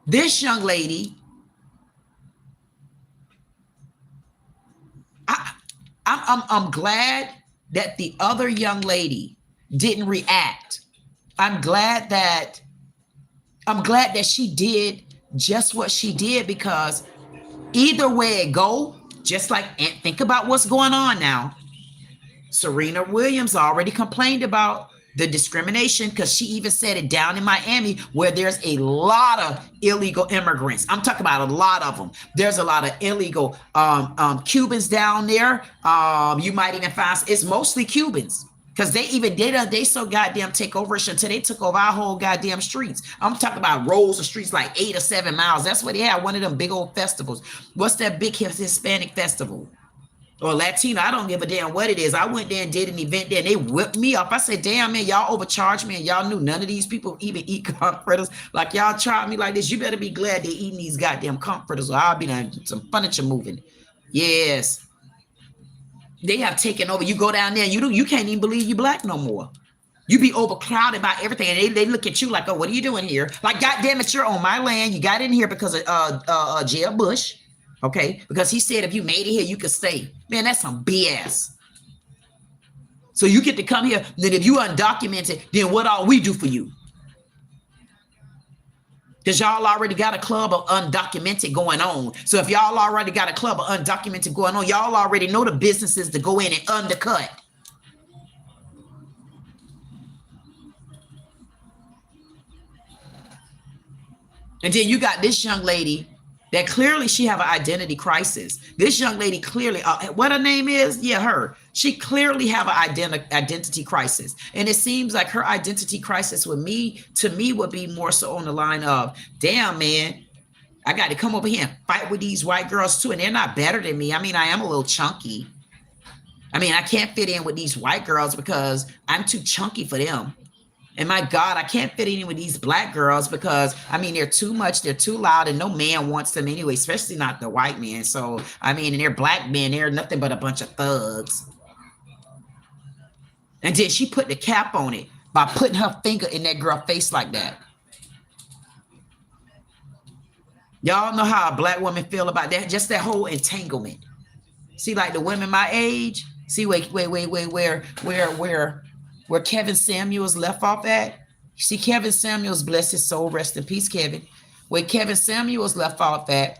This young lady, I'm glad that the other young lady didn't react. I'm glad that she did just what she did, because either way it go, just like, and think about what's going on now. Serena Williams already complained about the discrimination, because she even said it down in Miami, where there's a lot of illegal immigrants. I'm talking about a lot of them. There's a lot of illegal Cubans down there. You might even find it's mostly Cubans. Because they even they so goddamn take over until they took over our whole goddamn streets. I'm talking about rows of streets like 8 or 7 miles. That's what they had, one of them big old festivals. What's that big Hispanic festival? Or Latino, I don't give a damn what it is. I went there and did an event there and they whipped me up. I said, damn, man, y'all overcharged me and y'all knew none of these people even eat comforters. Like, y'all tried me like this. You better be glad they're eating these goddamn comforters or I'll be doing some furniture moving. Yes. They have taken over. You go down there, you can't even believe you black no more. You be overcrowded by everything, and they look at you like, oh, what are you doing here? Like, goddamn it, you're on my land. You got in here because of Jeb Bush, okay? Because he said if you made it here, you could stay. Man, that's some BS. So you get to come here. Then if you undocumented, then what all we do for you? Because y'all already got a club of undocumented going on. So if y'all already got a club of undocumented going on, y'all already know the businesses to go in and undercut. And then you got this young lady that clearly she have an identity crisis. This young lady clearly, what her name is? Yeah, her. She clearly have an identity crisis. And it seems like her identity crisis to me would be more so on the line of, damn, man, I got to come over here and fight with these white girls too. And they're not better than me. I mean, I am a little chunky. I mean, I can't fit in with these white girls because I'm too chunky for them. And my God, I can't fit in with these black girls because, I mean, they're too much. They're too loud and no man wants them anyway, especially not the white man. So, I mean, and they're black men. They're nothing but a bunch of thugs. And then she put the cap on it by putting her finger in that girl's face like that. Y'all know how a black woman feel about that? Just that whole entanglement. See, like the women my age, see, where Kevin Samuels left off at. See, Kevin Samuels, bless his soul, rest in peace, Kevin. Where Kevin Samuels left off at,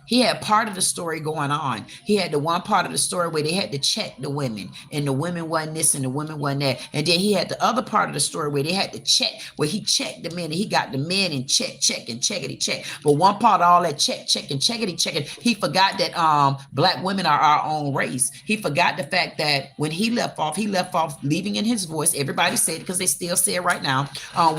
He had part of the story going on. He had the one part of the story where they had to check the women, and the women wasn't this and the women wasn't that. And then he had the other part of the story where they had to check, where he checked the men, and he got the men and check, and checkity check. But one part of all that check, and checkity check, he forgot that black women are our own race. He forgot the fact that when he left off leaving in his voice. Everybody said it because they still say it right now.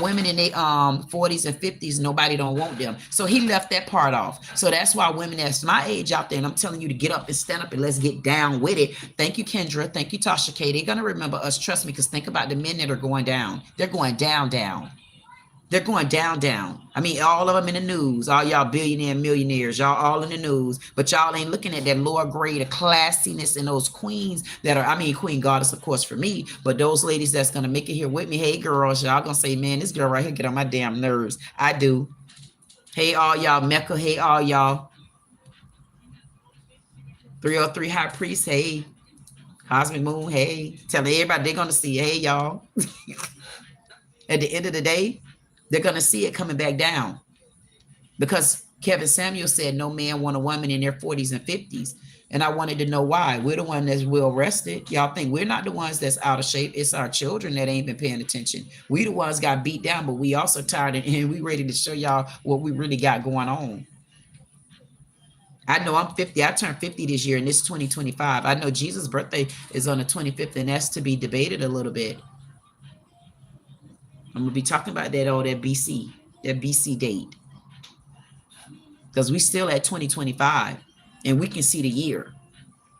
Women in their 40s and 50s, nobody don't want them. So he left that part off. So that's why women that's my age out there, and I'm telling you to get up and stand up and let's get down with it. Thank you, Kendra. Thank you, Tasha K. They're going to remember us. Trust me, because think about the men that are going down. They're going down, down. They're going down, down. I mean, all of them in the news. All y'all billionaire millionaires, y'all all in the news. But y'all ain't looking at that lower grade of classiness and those queens that are, I mean, queen goddess, of course, for me. But those ladies that's going to make it here with me. Hey, girls, y'all going to say, man, this girl right here get on my damn nerves. I do. Hey, all y'all. Mecca. Hey, all y'all. 303 High Priest. Hey. Cosmic Moon. Hey. Telling everybody they're going to see. Hey, y'all. At the end of the day, they're going to see it coming back down, because Kevin Samuel said no man want a woman in their 40s and 50s. And I wanted to know why. We're the one that's well rested. Y'all think we're not the ones that's out of shape. It's our children that ain't been paying attention. We the ones got beat down, but we also tired, and we ready to show y'all what we really got going on. I know I'm 50. I turned 50 this year, and it's 2025. I know Jesus' birthday is on the 25th, and that's to be debated a little bit. I'm going to be talking about that, that BC date. Because we still at 2025, and we can see the year.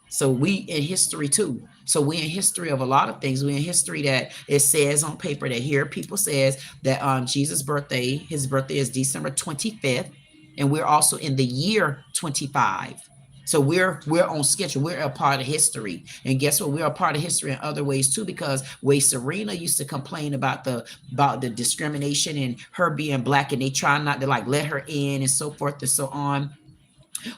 So we in history too. So we're in history of a lot of things. We're in history that it says on paper that here people says that Jesus' birthday, his birthday is December 25th. And we're also in the year 25. So we're on schedule. We're a part of history. And guess what? We're a part of history in other ways too, because way Serena used to complain about the discrimination and her being black, and they try not to like let her in and so forth and so on.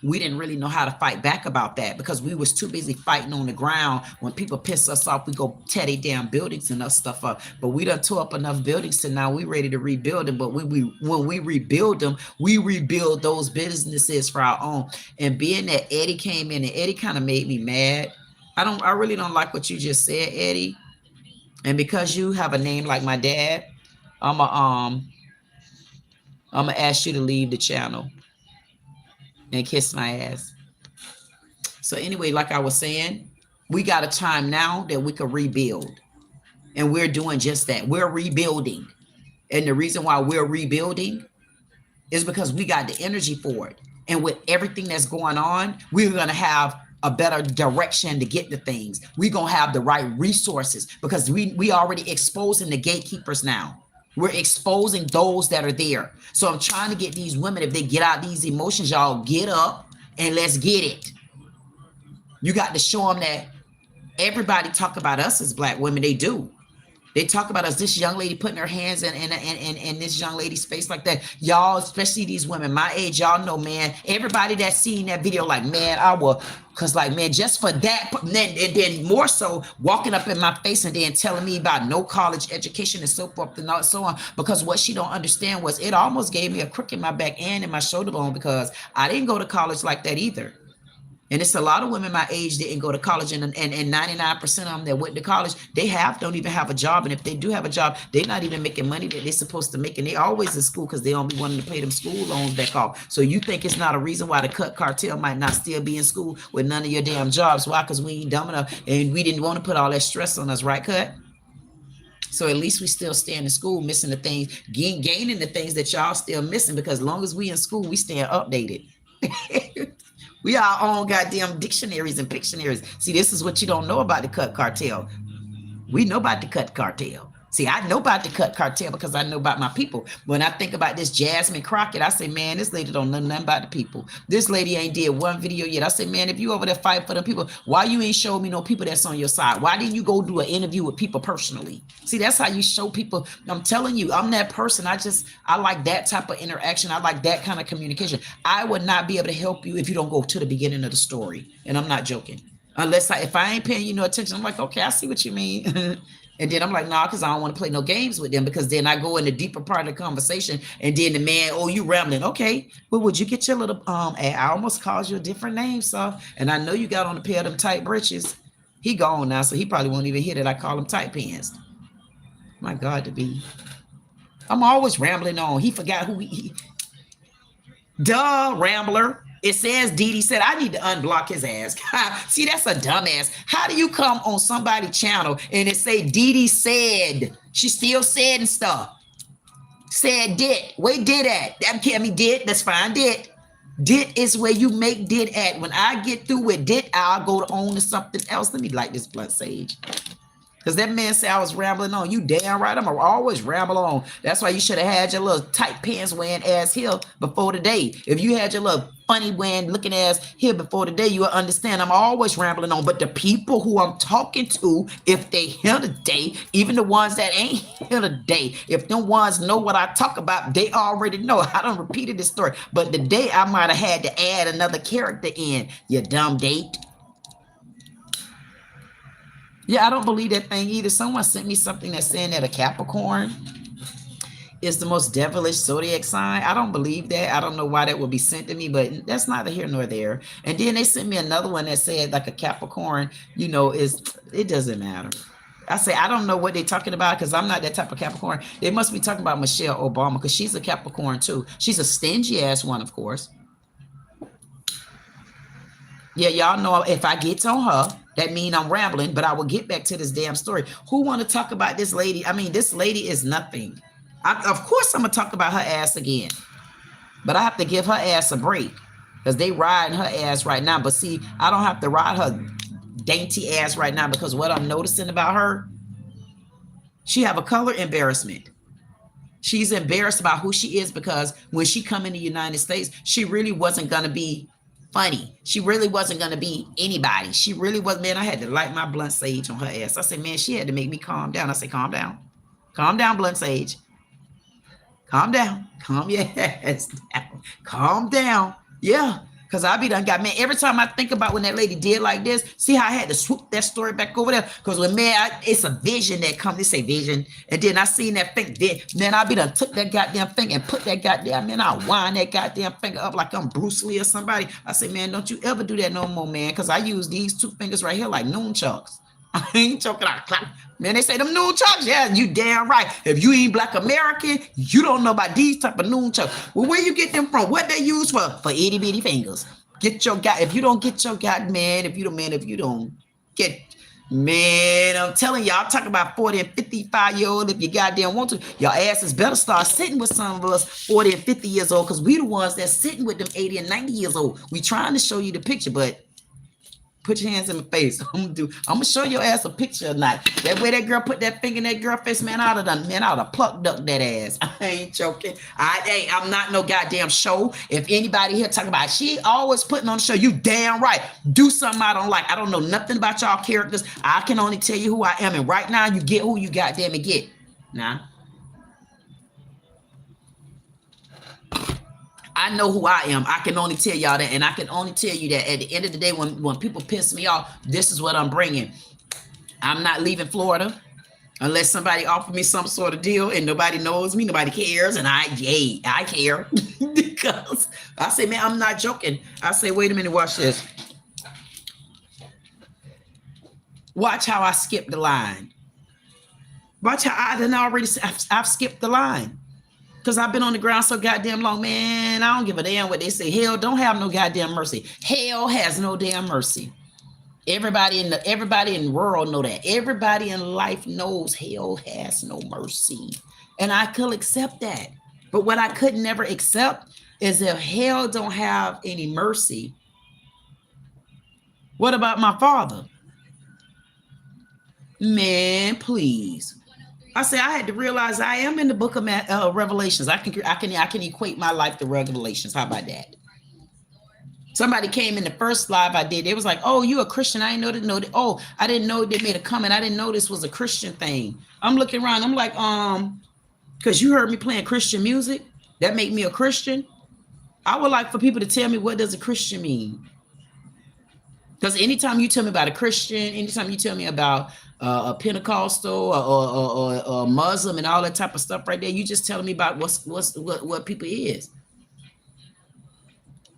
We didn't really know how to fight back about that, because we was too busy fighting on the ground. When people piss us off, we go tear they damn buildings and that stuff up. But we done tore up enough buildings to now we ready to rebuild them. But when we rebuild them, we rebuild those businesses for our own. And being that Eddie came in, and Eddie kind of made me mad. I really don't like what you just said, Eddie. And because you have a name like my dad, I'm gonna ask you to leave the channel and kiss my ass. So anyway, like I was saying, we got a time now that we can rebuild. And we're doing just that. We're rebuilding. And the reason why we're rebuilding is because we got the energy for it. And with everything that's going on, we're going to have a better direction to get the things. We're going to have the right resources, because we already exposing the gatekeepers now. We're exposing those that are there. So I'm trying to get these women, if they get out these emotions, y'all get up and let's get it. You got to show them that everybody talk about us as black women. They do. They talk about us. This young lady putting her hands in this young lady's face like that. Y'all, especially these women my age, y'all know, man, everybody that's seen that video, like, man, I will, because like, man, just for that, and then more so walking up in my face and then telling me about no college education and so forth and so on, because what she don't understand was it almost gave me a crook in my back and in my shoulder bone, because I didn't go to college like that either. And it's a lot of women my age didn't go to college, and 99% of them that went to college, don't even have a job. And if they do have a job, they're not even making money that they're supposed to make. And they always in school because they don't be wanting to pay them school loans back off. So you think it's not a reason why the cut cartel might not still be in school with none of your damn jobs? Why? Because we ain't dumb enough, and we didn't want to put all that stress on us, right, Cut? So at least we still staying in school, missing the things, gaining the things that y'all still missing, because as long as we in school, we staying updated. We our own goddamn dictionaries and pictionaries. See, this is what you don't know about the cut cartel. We know about the cut cartel. See, I know about the cut cartel because I know about my people. When I think about this Jasmine Crockett, I say, man, this lady don't know nothing about the people. This lady ain't did one video yet. I say, man, if you over there fight for the people, why you ain't show me no people that's on your side? Why didn't you go do an interview with people personally? See, that's how you show people. I'm telling you, I'm that person. I like that type of interaction. I like that kind of communication. I would not be able to help you if you don't go to the beginning of the story. And I'm not joking. Unless if I ain't paying you no attention, I'm like, okay, I see what you mean. And then I'm like, nah, because I don't want to play no games with them, because then I go in the deeper part of the conversation, and then the man, oh, you rambling. Okay, but would you get your little I almost called you a different name, sir. And I know you got on a pair of them tight britches. He gone now, so he probably won't even hear that I call him tight pants. My God, to be. I'm always rambling on. He forgot who he duh, rambler. It says Dee Dee said, I need to unblock his ass. See, that's a dumbass. How do you come on somebody's channel and it say Dee Dee said? She still said and stuff. Said did. Where did at? That can't be did. That's fine. Did. Did is where you make did at. When I get through with did, I'll go on to something else. Let me light this blunt sage. Because that man said I was rambling on. You damn right. I'm going to always ramble on. That's why you should have had your little tight pants wearing ass here before the day. If you had your little funny wearing looking ass here before the day, you will understand I'm always rambling on. But the people who I'm talking to, if they here today, even the ones that ain't here today, if them ones know what I talk about, they already know. I done repeated this story. But the day I might have had to add another character in, you dumb date. Yeah, I don't believe that thing either. Someone sent me something that's saying that a Capricorn is the most devilish zodiac sign. I don't believe that. I don't know why that would be sent to me, but that's neither here nor there. And then they sent me another one that said like a Capricorn, you know, it doesn't matter. I say, I don't know what they're talking about because I'm not that type of Capricorn. They must be talking about Michelle Obama because she's a Capricorn too. She's a stingy ass one, of course. Yeah, y'all know if I get on her, that means I'm rambling, but I will get back to this damn story. Who want to talk about this lady? I mean, this lady is nothing. Of course, I'm going to talk about her ass again, but I have to give her ass a break because they riding her ass right now. But see, I don't have to ride her dainty ass right now because what I'm noticing about her, she have a color embarrassment. She's embarrassed about who she is because when she come in the United States, she really wasn't going to be funny. She really wasn't going to be anybody. She really was, man, I had to light my blunt sage on her ass. I said, man, she had to make me calm down. I said, calm down. Calm down, blunt sage. Calm down. Calm your ass down. Calm down. Yeah. Because I be done got, man, every time I think about when that lady did like this, see how I had to swoop that story back over there? Because when, man, it's a vision that comes, they say vision, and then I seen that thing, man, I be done took that goddamn thing and put that goddamn, man, I wind that goddamn finger up like I'm Bruce Lee or somebody. I say, man, don't you ever do that no more, man, because I use these two fingers right here like nunchucks. I ain't choking out. Man, they say them nunchucks. Yeah, you damn right. If you ain't Black American, you don't know about these type of nunchucks. Well, where you get them from? What they use for? For itty bitty fingers. Get your guy. If you don't get your guy, man, if you don't get, man, I'm telling y'all, talk about 40 and 55-year-old. If you goddamn want to, your asses better start sitting with some of us 40 and 50 years old, because we the ones that's sitting with them 80 and 90 years old. We trying to show you the picture, but put your hands in my face. I'm gonna show your ass a picture or not. That way that girl put that finger in that girl face, man, I would have plucked up that ass. I ain't joking. I'm not no goddamn show. If anybody here talking about she always putting on the show, you damn right. Do something I don't like. I don't know nothing about y'all characters. I can only tell you who I am. And right now you get who you goddamn it get. Nah. I know who I am. I can only tell y'all that. And I can only tell you that at the end of the day, when people piss me off, this is what I'm bringing. I'm not leaving Florida unless somebody offer me some sort of deal and nobody knows me, nobody cares. And I care because I say, man, I'm not joking. I say, wait a minute, watch this. Watch how I skip the line. Watch how I've skipped the line. Because I've been on the ground so goddamn long, man. I don't give a damn what they say. Hell don't have no goddamn mercy. Hell has no damn mercy. Everybody in the world know that. Everybody in life knows hell has no mercy. And I could accept that. But what I could never accept is if hell don't have any mercy, what about my father? Man, please. I say I had to realize I am in the book of Revelations. I can equate my life to Revelations. How about that? Somebody came in the first live I did. They was like, "Oh, you a Christian?" I didn't know that. Oh, I didn't know they made a comment. I didn't know this was a Christian thing. I'm looking around. I'm like, because you heard me playing Christian music, that make me a Christian. I would like for people to tell me, what does a Christian mean? Because anytime you tell me about a Christian, anytime you tell me about a Pentecostal or Muslim and all that type of stuff right there. You just telling me about what people is.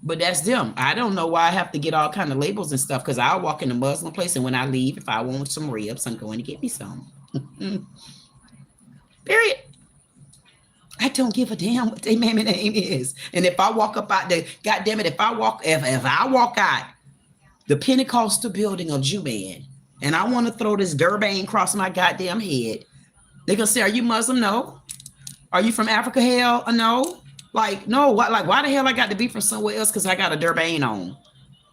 But that's them. I don't know why I have to get all kind of labels and stuff, because I'll walk in the Muslim place, and when I leave, if I want some ribs, I'm going to get me some. Period. I don't give a damn what their mammy name is. And if I walk up out there, goddamn it, if I walk out the Pentecostal building of Juman, and I want to throw this Durban across my goddamn head, they're gonna say, "Are you Muslim?" No. "Are you from Africa?" Hell, no. Like, no. Like, why the hell I got to be from somewhere else because I got a Durban on?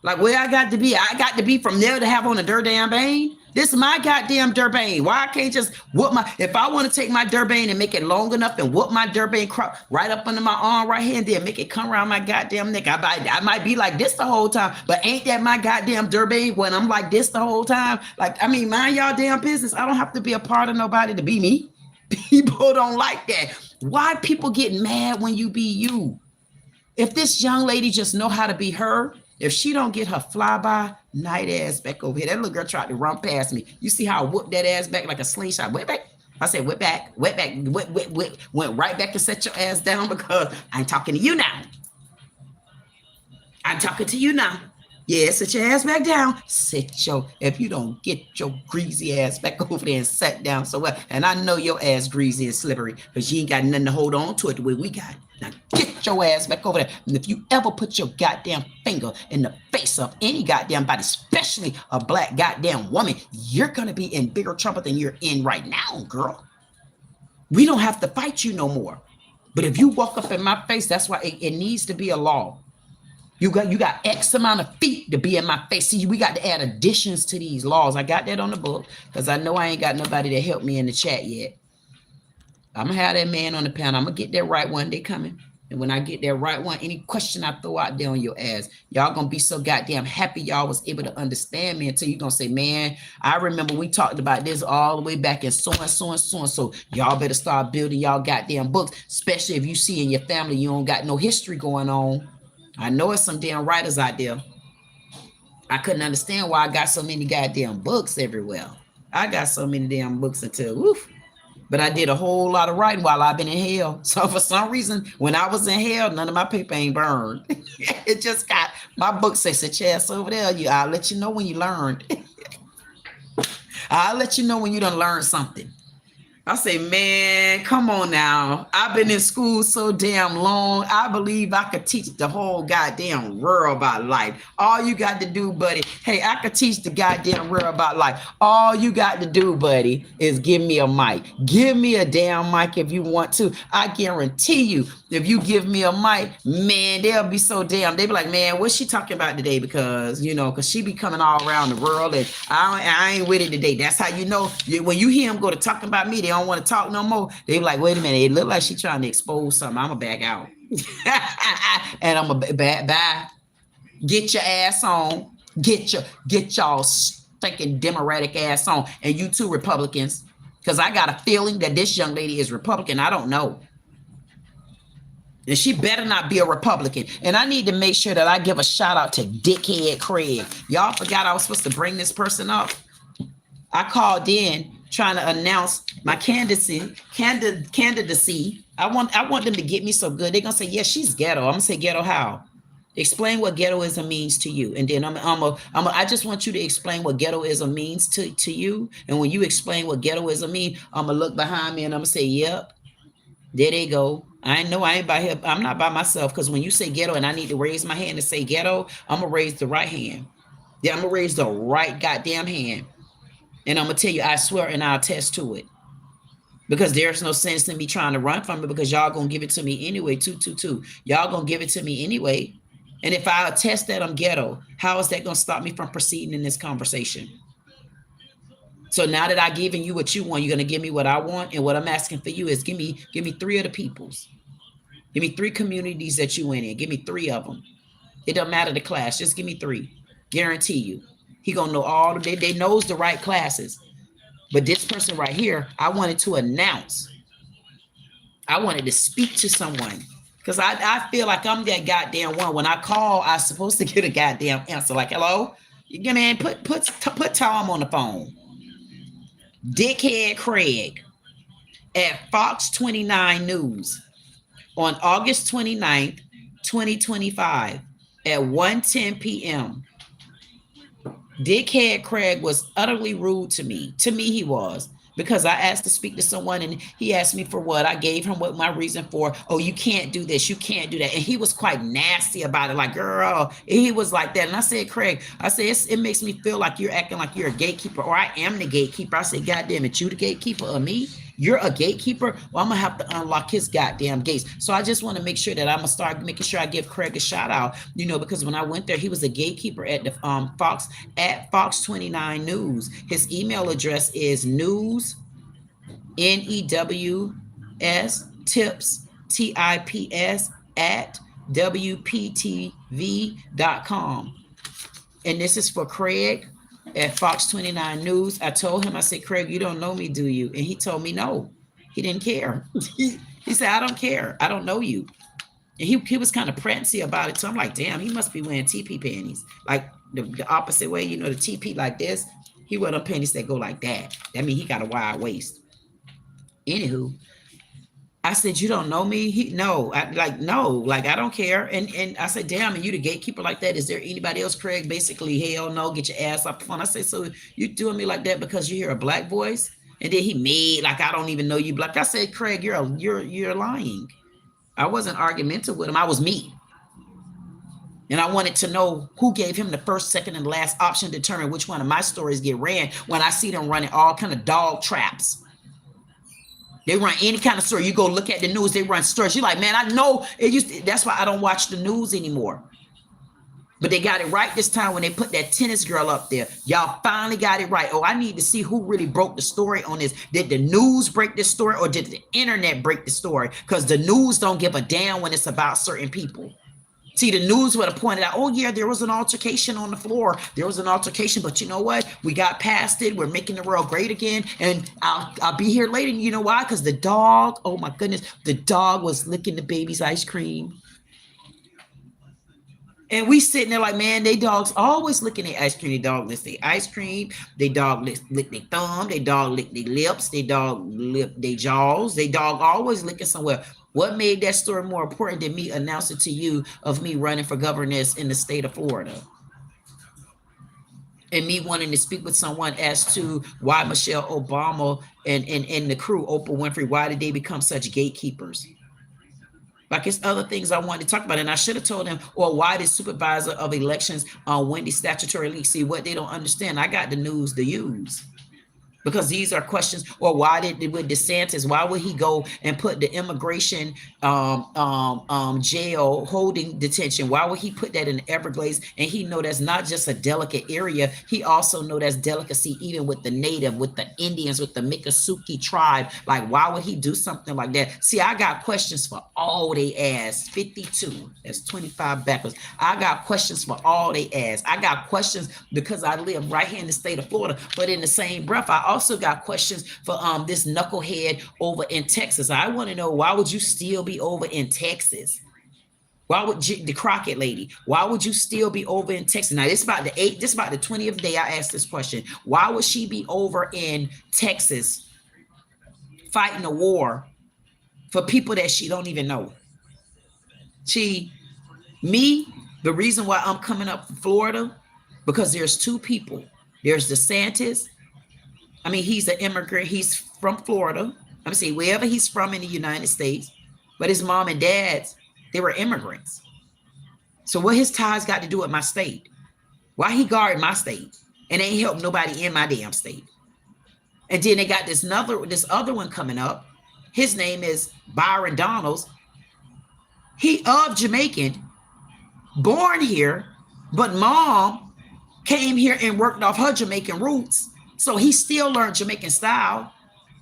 Like, where I got to be? I got to be from there to have on a Durban. This is my goddamn Durban. Why I can't just whoop my, if I want to take my Durban and make it long enough and whoop my Durban right up under my arm right here and then make it come around my goddamn neck. I might be like this the whole time, but ain't that my goddamn Durban when I'm like this the whole time? Like, I mean, mind y'all damn business. I don't have to be a part of nobody to be me. People don't like that. Why people get mad when you be you? If this young lady just know how to be her, if she don't get her flyby night ass back over here, that little girl tried to run past me. You see how I whooped that ass back like a slingshot? Whip back. I said, whip back, went right back to set your ass down because I'm talking to you now. I'm talking to you now. Yeah, sit your ass back down. If you don't get your greasy ass back over there and sit down so well, and I know your ass greasy and slippery because you ain't got nothing to hold on to it the way we got it. Now get your ass back over there. And if you ever put your goddamn finger in the face of any goddamn body, especially a black goddamn woman, you're going to be in bigger trouble than you're in right now, girl. We don't have to fight you no more. But if you walk up in my face, that's why it needs to be a law. You got X amount of feet to be in my face. See, we got to add additions to these laws. I got that on the book because I know I ain't got nobody to help me in the chat yet. I'm going to have that man on the panel. I'm going to get that right one. They coming. And when I get that right one, any question I throw out there on your ass, y'all going to be so goddamn happy y'all was able to understand me until you're going to say, man, I remember we talked about this all the way back in so and so and so and so. Y'all better start building y'all goddamn books, especially if you see in your family you don't got no history going on. I know it's some damn writers out there. I couldn't understand why I got so many goddamn books everywhere. I got so many damn books until, woof. But I did a whole lot of writing while I've been in hell. So for some reason, when I was in hell, none of my paper ain't burned. It just got, my book says, "Sit your ass over there. I'll let you know when you learned." I'll let you know when you done learned something. I say, man, come on now. I've been in school so damn long. I believe I could teach the whole goddamn world about life. All you got to do, buddy. Hey, I could teach the goddamn world about life. All you got to do, buddy, is give me a mic. Give me a damn mic if you want to. I guarantee you, if you give me a mic, man, they'll be so damn. They be like, man, what's she talking about today? Because, you know, because she be coming all around the world and I ain't with it today. That's how you know. When you hear them go to talking about me, they don't want to talk no more. They be like, wait a minute, it look like she trying to expose something. I'm going to back out. And I'm going to back by. Get your ass on. Get y'all stinking Democratic ass on. And you too, Republicans. Because I got a feeling that this young lady is Republican. I don't know. And she better not be a Republican. And I need to make sure that I give a shout out to Dickhead Craig. Y'all forgot I was supposed to bring this person up. I called in trying to announce my candidacy. I want them to get me so good. They're gonna say, yeah, she's ghetto. I'm gonna say, ghetto how? Explain what ghettoism means to you. And then I just want you to explain what ghettoism means to you. And when you explain what ghettoism means, I'm gonna look behind me and I'm gonna say, yep, there they go. I know I ain't by here. I'm not by myself, because when you say ghetto and I need to raise my hand to say ghetto, I'm gonna raise the right hand. Yeah, I'm gonna raise the right goddamn hand. And I'm gonna tell you, I swear and I'll attest to it. Because there's no sense in me trying to run from it, because y'all gonna give it to me anyway. 222. Y'all gonna give it to me anyway. And if I attest that I'm ghetto, how is that gonna stop me from proceeding in this conversation? So now that I've given you what you want, you're gonna give me what I want. And what I'm asking for you is give me 3 of the peoples. Give me 3 communities that you in. Give me 3 of them. It doesn't matter the class. Just give me 3. Guarantee you. He gonna know all of they knows the right classes. But this person right here, I wanted to announce. I wanted to speak to someone. Because I feel like I'm that goddamn one. When I call, I'm supposed to get a goddamn answer. Like, hello? You man, put Tom on the phone. Dickhead Craig at Fox 29 News on August 29th, 2025 at 1:10 p.m. Dickhead Craig was utterly rude to me. To me, he was. Because I asked to speak to someone and he asked me for what. I gave him what my reason for. Oh, you can't do this. You can't do that. And he was quite nasty about it. Like, girl, he was like that. And I said, Craig, I said, it makes me feel like you're acting like you're a gatekeeper or I am the gatekeeper. I said, God damn it, you the gatekeeper of me? You're a gatekeeper? Well, I'm going to have to unlock his goddamn gates. So I just want to make sure that I'm going to start making sure I give Craig a shout out, you know, because when I went there, he was a gatekeeper at the Fox 29 News. His email address is news, NEWS, tips, TIPS, at WPTV.com. And this is for Craig at Fox 29 News. I told him, I said, Craig, you don't know me, do you? And he told me no. He didn't care. He said, I don't care. I don't know you. And he was kind of prancy about it. So I'm like, damn, he must be wearing TP panties. Like the opposite way, you know, the TP like this. He wear them panties that go like that. That means he got a wide waist. Anywho, I said, you don't know me? No, I don't care. And I said, damn, and you the gatekeeper like that? Is there anybody else, Craig? Basically, hell no, get your ass off the phone. I said, so you doing me like that because you hear a black voice? And then he made like, I don't even know you black. I said, Craig, you're lying. I wasn't argumentative with him. I was me. And I wanted to know who gave him the first, second, and last option to determine which one of my stories get ran when I see them running all kind of dog traps. They run any kind of story. You go look at the news, they run stories. You're like, man, I know it used to, that's why I don't watch the news anymore. But they got it right this time when they put that tennis girl up there. Y'all finally got it right. Oh, I need to see who really broke the story on this. Did the news break this story or did the internet break the story? Because the news don't give a damn when it's about certain people. See, the news would have pointed out, oh, yeah, there was an altercation on the floor. There was an altercation, but you know what? We got past it. We're making the world great again. And I'll be here later. You know why? Because the dog, oh, my goodness, the dog was licking the baby's ice cream. And we sitting there like, man, they dogs always licking their ice cream. They dog licks their ice cream. They dog lick their thumb. They dog lick their lips. They dog lip their jaws. They dog always licking somewhere. What made that story more important than me announcing to you of me running for governess in the state of Florida? And me wanting to speak with someone as to why Michelle Obama and the crew, Oprah Winfrey, why did they become such gatekeepers? Like it's other things I wanted to talk about. And I should have told them, or why did supervisor of elections Wendy statutory leak? See, what they don't understand, I got the news to use. Because these are questions, or why did with DeSantis, why would he go and put the immigration jail holding detention? Why would he put that in the Everglades? And he know that's not just a delicate area. He also know that's delicacy even with the native, with the Indians, with the Miccosukee tribe. Like, why would he do something like that? See, I got questions for all they ass. 52, that's 25 backwards. I got questions for all they ass. I got questions because I live right here in the state of Florida, but in the same breath, I also got questions for this knucklehead over in Texas. I want to know, why would you still be over in Texas? Why would the Crockett lady? Why would you still be over in Texas? Now this is about the 20th day I asked this question. Why would she be over in Texas fighting a war for people that she don't even know? The reason why I'm coming up from Florida, because there's two people. There's DeSantis. I mean, he's an immigrant. He's from Florida. I'm saying wherever he's from in the United States, but his mom and dad, they were immigrants. So what his ties got to do with my state? Why he guard my state and ain't help nobody in my damn state? And then they got this other one coming up. His name is Byron Donalds. He of Jamaican, born here, but mom came here and worked off her Jamaican roots. So he still learned Jamaican style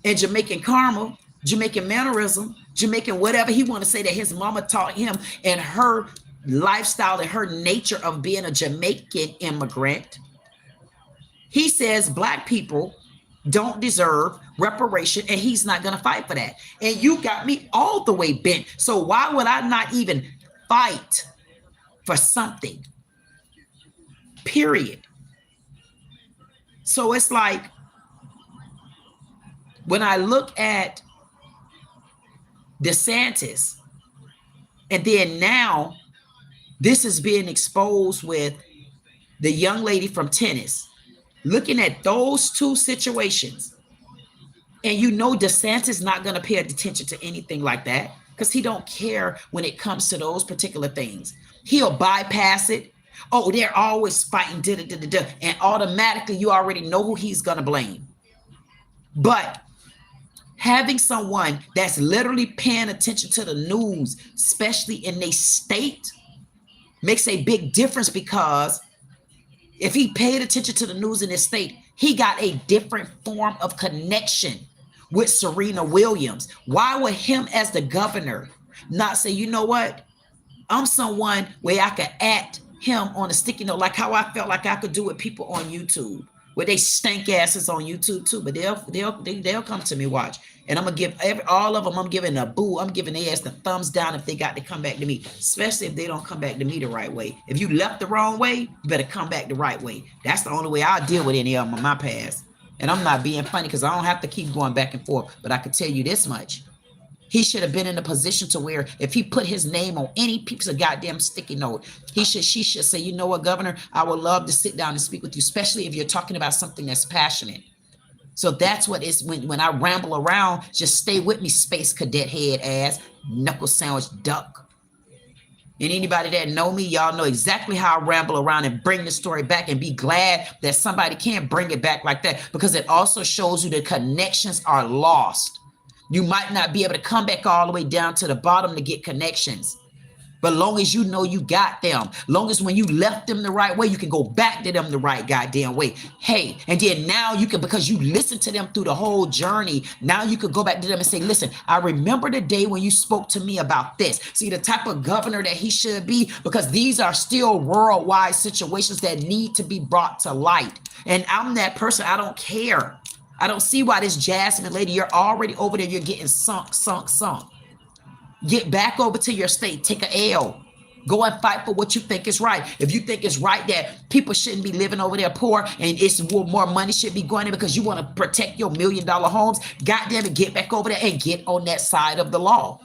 and Jamaican karma, Jamaican mannerism, Jamaican whatever he want to say that his mama taught him, and her lifestyle and her nature of being a Jamaican immigrant. He says black people don't deserve reparation and he's not going to fight for that. And you got me all the way bent. So why would I not even fight for something? Period. So it's like, when I look at DeSantis, and then now this is being exposed with the young lady from tennis, looking at those two situations, and you know DeSantis not going to pay attention to anything like that because he don't care when it comes to those particular things. He'll bypass it. Oh, they're always fighting, and automatically you already know who he's going to blame. But having someone that's literally paying attention to the news, especially in their state, makes a big difference, because if he paid attention to the news in his state, he got a different form of connection with Serena Williams. Why would him as the governor not say, you know what? I'm someone where I could add him on a sticky note, like how I felt like I could do with people on YouTube, where they stank asses on YouTube too, but they'll come to me, watch. And I'm gonna give all of them, I'm giving a boo, I'm giving their ass the thumbs down if they got to come back to me, especially if they don't come back to me the right way. If you left the wrong way, you better come back the right way. That's the only way I'll deal with any of them in my past. And I'm not being funny because I don't have to keep going back and forth, but I can tell you this much. He should have been in a position to where if he put his name on any piece of goddamn sticky note, she should say, you know what, Governor, I would love to sit down and speak with you, especially if you're talking about something that's passionate. So that's what it's when I ramble around, just stay with me, space cadet head ass, knuckle sandwich duck. And anybody that know me, y'all know exactly how I ramble around and bring the story back, and be glad that somebody can't bring it back like that, because it also shows you the connections are lost. You might not be able to come back all the way down to the bottom to get connections. But long as you know you got them, long as when you left them the right way, you can go back to them the right goddamn way. Hey, and then now you can, because you listened to them through the whole journey, now you could go back to them and say, listen, I remember the day when you spoke to me about this. See, the type of governor that he should be, because these are still worldwide situations that need to be brought to light. And I'm that person. I don't care. I don't see why this Jasmine lady, you're already over there, you're getting sunk. Get back over to your state, take a L. Go and fight for what you think is right. If you think it's right that people shouldn't be living over there poor and it's more money should be going in because you want to protect your $1 million homes, goddamn it, get back over there and get on that side of the law.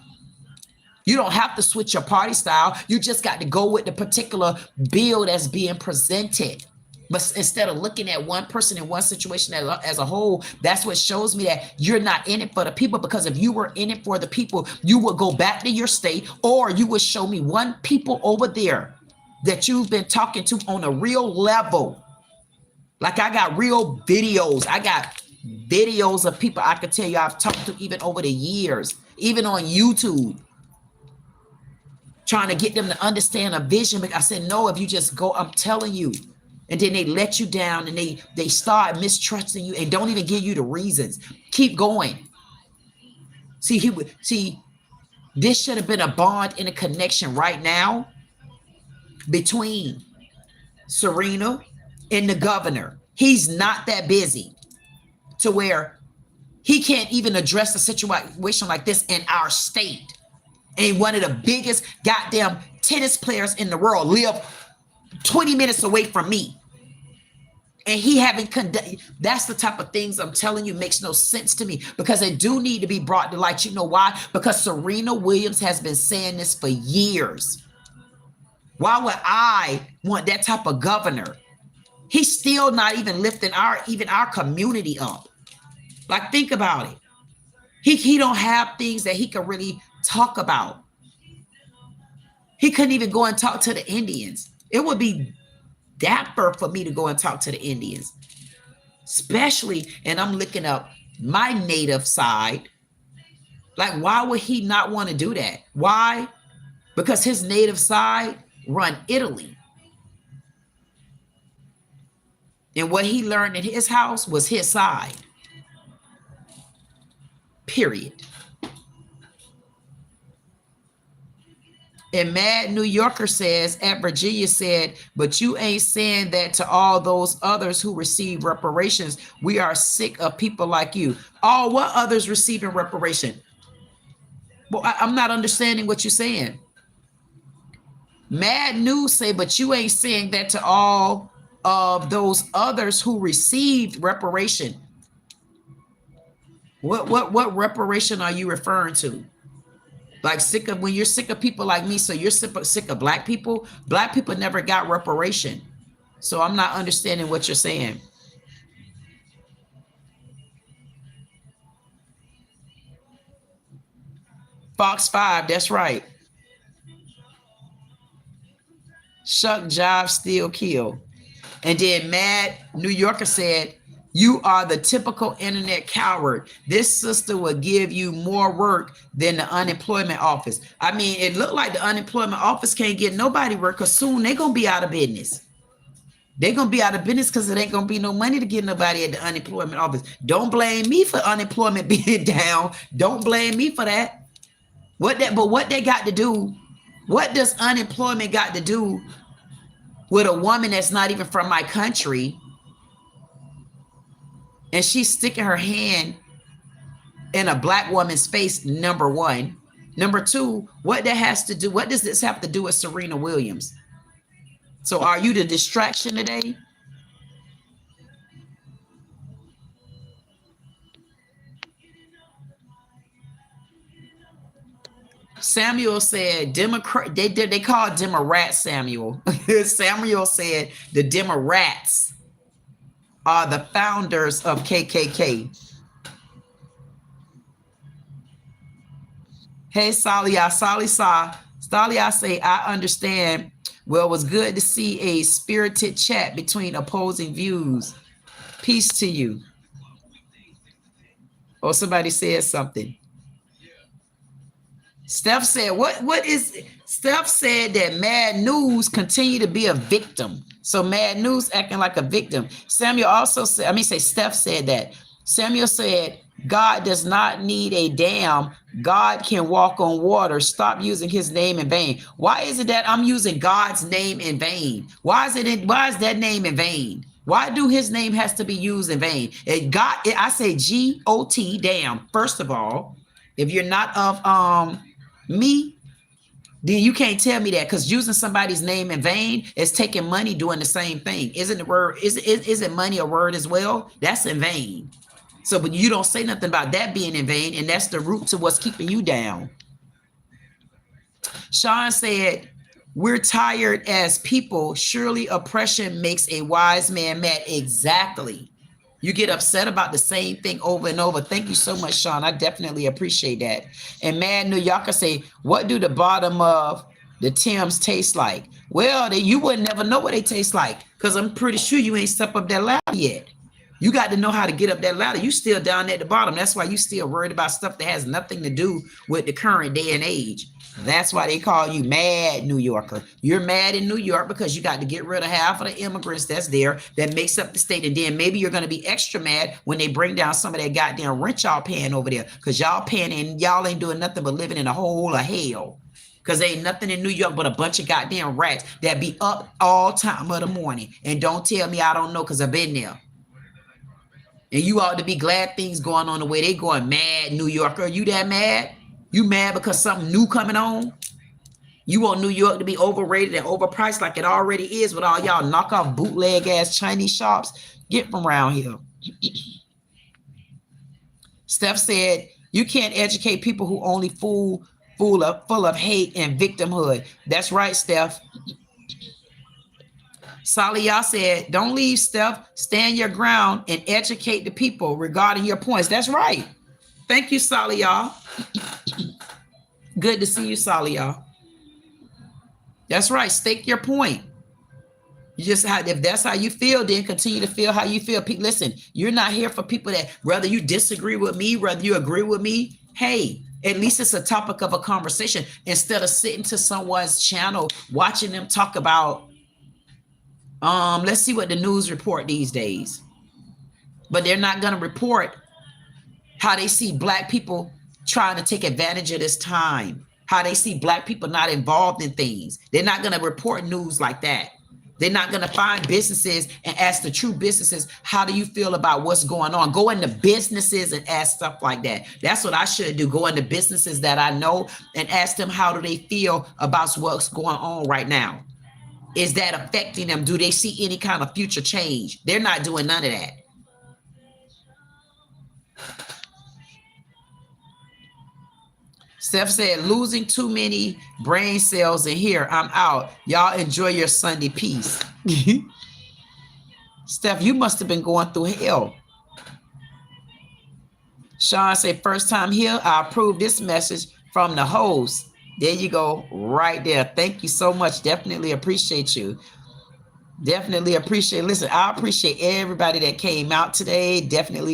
You don't have to switch your party style. You just got to go with the particular bill that's being presented. But instead of looking at one person in one situation as a whole, that's what shows me that you're not in it for the people. Because if you were in it for the people, you would go back to your state, or you would show me one people over there that you've been talking to on a real level. Like I got real videos. I got videos of people I could tell you I've talked to even over the years, even on YouTube, trying to get them to understand a vision. But I said, no, if you just go, I'm telling you. And then they let you down, and they start mistrusting you and don't even give you the reasons. Keep going. See, this should have been a bond and a connection right now between Serena and the governor. He's not that busy to where he can't even address a situation like this in our state. And one of the biggest goddamn tennis players in the world live 20 minutes away from me. And he haven't conducted. That's the type of things I'm telling you makes no sense to me, because they do need to be brought to light. You know why? Because Serena Williams has been saying this for years. Why would I want that type of governor? He's still not even lifting our community up. Like, think about it. He don't have things that he can really talk about. He couldn't even go and talk to the Indians. It would be dapper for me to go and talk to the Indians, especially, and I'm looking up my native side. Like, why would he not want to do that? Why? Because his native side run Italy. And what he learned in his house was his side. Period. And Mad New Yorker says, at Virginia said, but you ain't saying that to all those others who receive reparations. We are sick of people like you. Oh, what others receiving reparation? Well, I'm not understanding what you're saying. Mad News say, but you ain't saying that to all of those others who received reparation. What reparation are you referring to? Like when you're sick of people like me, so you're sick of black people? Black people never got reparation. So I'm not understanding what you're saying. Fox 5, that's right. Shuck, jive, steal, kill. And then Mad New Yorker said, you are the typical internet coward. This sister will give you more work than the unemployment office. I mean, it looked like the unemployment office can't get nobody work because soon they're going to be out of business. They're going to be out of business because it ain't going to be no money to get nobody at the unemployment office. Don't blame me for unemployment being down. Don't blame me for that. But what they got to do, what does unemployment got to do with a woman that's not even from my country? And she's sticking her hand in a black woman's face, number one. Number two, what that has to do, what does this have to do with Serena Williams? So are you the distraction today? Samuel said, Democrat, they call Democrats Samuel. Samuel said the Democrats are the founders of KKK. Hey, Salia, Salia say, I understand. Well, it was good to see a spirited chat between opposing views. Peace to you. Oh, somebody said something. Steph said, what is, Steph said that Mad News continue to be a victim. So Mad News acting like a victim. Samuel also said, Steph said that. Samuel said, God does not need a dam. God can walk on water. Stop using his name in vain. Why is it that I'm using God's name in vain? Why is that name in vain? Why do his name has to be used in vain? I say G-O-T, damn. First of all, if you're not of me, then you can't tell me that, because using somebody's name in vain is taking money doing the same thing. Isn't the word, isn't money a word as well? That's in vain. So, but you don't say nothing about that being in vain, and that's the root to what's keeping you down. Sean said, we're tired as people. Surely oppression makes a wise man mad. Exactly. You get upset about the same thing over and over. Thank you so much, Sean. I definitely appreciate that. And Mad New Yorker say, what do the bottom of the Timbs taste like? Well, you would never know what they taste like, because I'm pretty sure you ain't stepped up that ladder yet. You got to know how to get up that ladder. You still down at the bottom. That's why you still worried about stuff that has nothing to do with the current day and age. That's why they call you Mad New Yorker. You're mad in New York because you got to get rid of half of the immigrants that's there that makes up the state. And then maybe you're going to be extra mad when they bring down some of that goddamn rent y'all paying over there, because y'all paying and y'all ain't doing nothing but living in a hole of hell. Because ain't nothing in New York but a bunch of goddamn rats that be up all time of the morning. And don't tell me I don't know, because I've been there. And you ought to be glad things going on the way they going. Mad New Yorker. You that mad? You mad because something new coming on? You want New York to be overrated and overpriced like it already is with all y'all knockoff bootleg ass Chinese shops? Get from around here. Steph said, you can't educate people who only full of hate and victimhood. That's right, Steph. Saliyah said, don't leave, Steph. Stand your ground and educate the people regarding your points. That's right. Thank you, Saliyah. Good to see you, Saliyah. That's right. Stake your point. You just have, if that's how you feel, then continue to feel how you feel. Listen, you're not here for people that, whether you disagree with me, whether you agree with me, hey, at least it's a topic of a conversation, instead of sitting to someone's channel, watching them talk about, let's see what the news report these days. But they're not going to report how they see black people trying to take advantage of this time, how they see black people not involved in things. They're not going to report news like that. They're not going to find businesses and ask the true businesses, how do you feel about what's going on? Go into businesses and ask stuff like that. That's what I should do. Go into businesses that I know and ask them, how do they feel about what's going on right now? Is that affecting them? Do they see any kind of future change? They're not doing none of that. Steph said, losing too many brain cells in here. I'm out. Y'all enjoy your Sunday peace. Steph, you must have been going through hell. Sean said, first time here, I approve this message from the host. There you go, right there. Thank you so much. Definitely appreciate you. Definitely appreciate. Listen, I appreciate everybody that came out today. Definitely.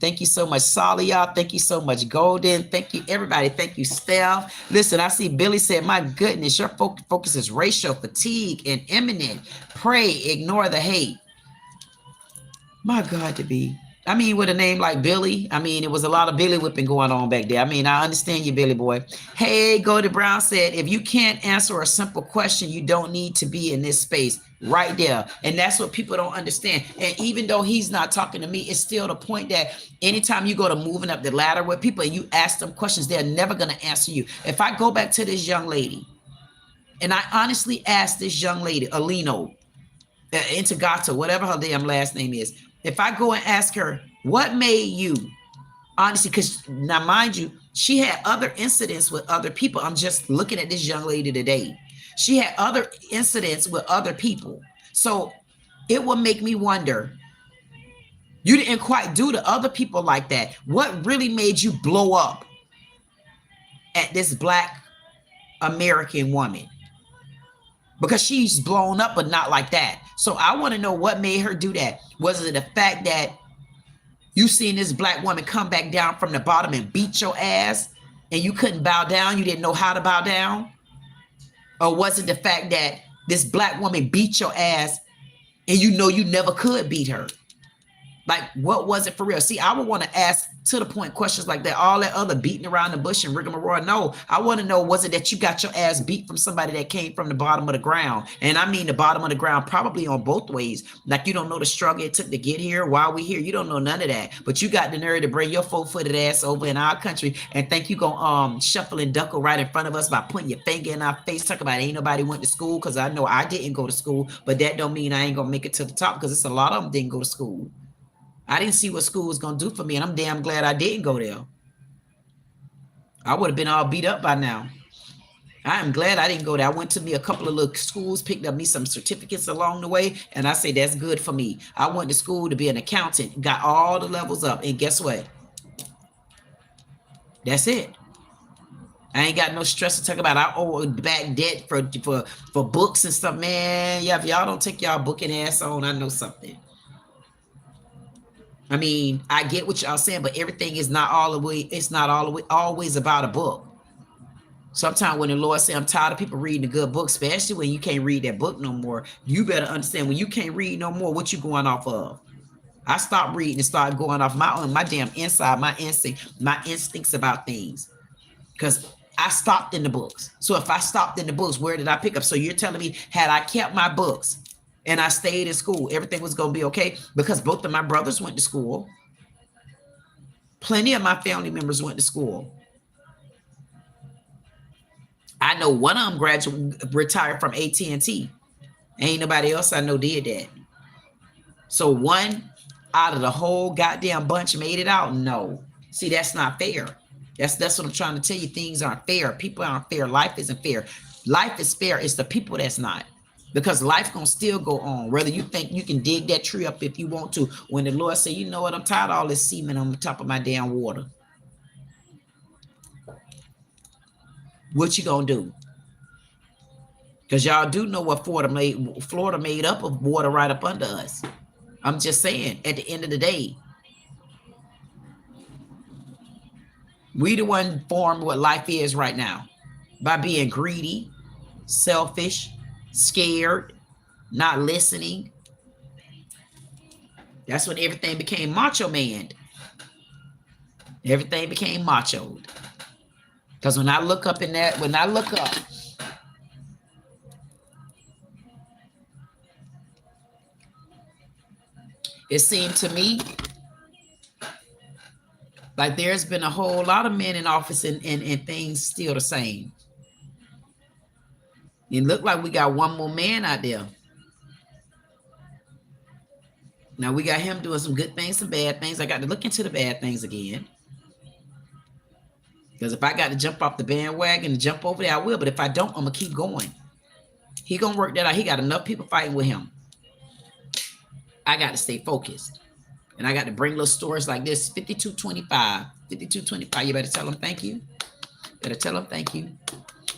Thank you so much, Salia. Thank you so much, Golden. Thank you, everybody. Thank you, Steph. Listen, I see Billy said, my goodness, your focus is racial fatigue and imminent. Pray, ignore the hate. My God, to be. I mean, with a name like Billy, I mean, it was a lot of Billy whipping going on back there. I mean, I understand you, Billy boy. Hey, Goldie Brown said, if you can't answer a simple question, you don't need to be in this space. Right there. And that's what people don't understand. And even though he's not talking to me, it's still the point that anytime you go to moving up the ladder with people and you ask them questions, they're never going to answer you. If I go back to this young lady and I honestly ask this young lady, Alino, Intagato, whatever her damn last name is, if I go and ask her, what made you, honestly, because now mind you, she had other incidents with other people. I'm just looking at this young lady today. She had other incidents with other people. So it will make me wonder, you didn't quite do to other people like that. What really made you blow up at this Black American woman? Because she's blown up, but not like that. So I want to know what made her do that. Was it the fact that you seen this Black woman come back down from the bottom and beat your ass and you couldn't bow down? You didn't know how to bow down? Or was it the fact that this Black woman beat your ass and you know you never could beat her? Like, what was it for real? See, I would want to ask to the point questions like that. All that other beating around the bush and rigmarole. No, I want to know, was it that you got your ass beat from somebody that came from the bottom of the ground? And I mean the bottom of the ground, probably on both ways. Like, you don't know the struggle it took to get here. While we here, you don't know none of that. But you got the nerve to bring your 4-footed ass over in our country and think you gonna shuffle and duckle right in front of us by putting your finger in our face, talking about ain't nobody went to school, because I know I didn't go to school, but that don't mean I ain't gonna make it to the top, because it's a lot of them didn't go to school. I didn't see what school was going to do for me, and I'm damn glad I didn't go there. I would have been all beat up by now. I am glad I didn't go there. I went to me a couple of little schools, picked up me some certificates along the way, and I say that's good for me. I went to school to be an accountant, got all the levels up, and guess what? That's it. I ain't got no stress to talk about. I owe back debt for books and stuff, man. Yeah, if y'all don't take y'all booking ass on, I know something. I mean, I get what y'all saying, but everything is not all the way. It's not all the way always about a book. Sometimes when the Lord say, I'm tired of people reading a good book, especially when you can't read that book no more, you better understand when you can't read no more, what you going off of. I stopped reading and started going off my damn inside, my instincts about things. Because I stopped in the books. So if I stopped in the books, where did I pick up? So you're telling me, had I kept my books and I stayed in school, everything was going to be okay? Because both of my brothers went to school. Plenty of my family members went to school. I know one of them retired from AT&T. Ain't nobody else I know did that. So one out of the whole goddamn bunch made it out? No. See, that's not fair. That's what I'm trying to tell you. Things aren't fair. People aren't fair. Life isn't fair. Life is fair. It's the people that's not. Because life gonna still go on. Whether you think you can dig that tree up if you want to. When the Lord say, you know what, I'm tired of all this semen on the top of my damn water. What you gonna do? Because y'all do know what Florida made up of water right up under us. I'm just saying, at the end of the day, we the one formed what life is right now. By being greedy, selfish, scared, not listening. That's when everything became macho man. Everything became machoed. Because when I look up it seemed to me like there's been a whole lot of men in office and things still the same. It looked like we got one more man out there. Now we got him doing some good things, some bad things. I got to look into the bad things again. Because if I got to jump off the bandwagon and jump over there, I will. But if I don't, I'm going to keep going. He going to work that out. He got enough people fighting with him. I got to stay focused. And I got to bring little stories like this. 5225. 5225. You better tell him thank you. Better tell him thank you.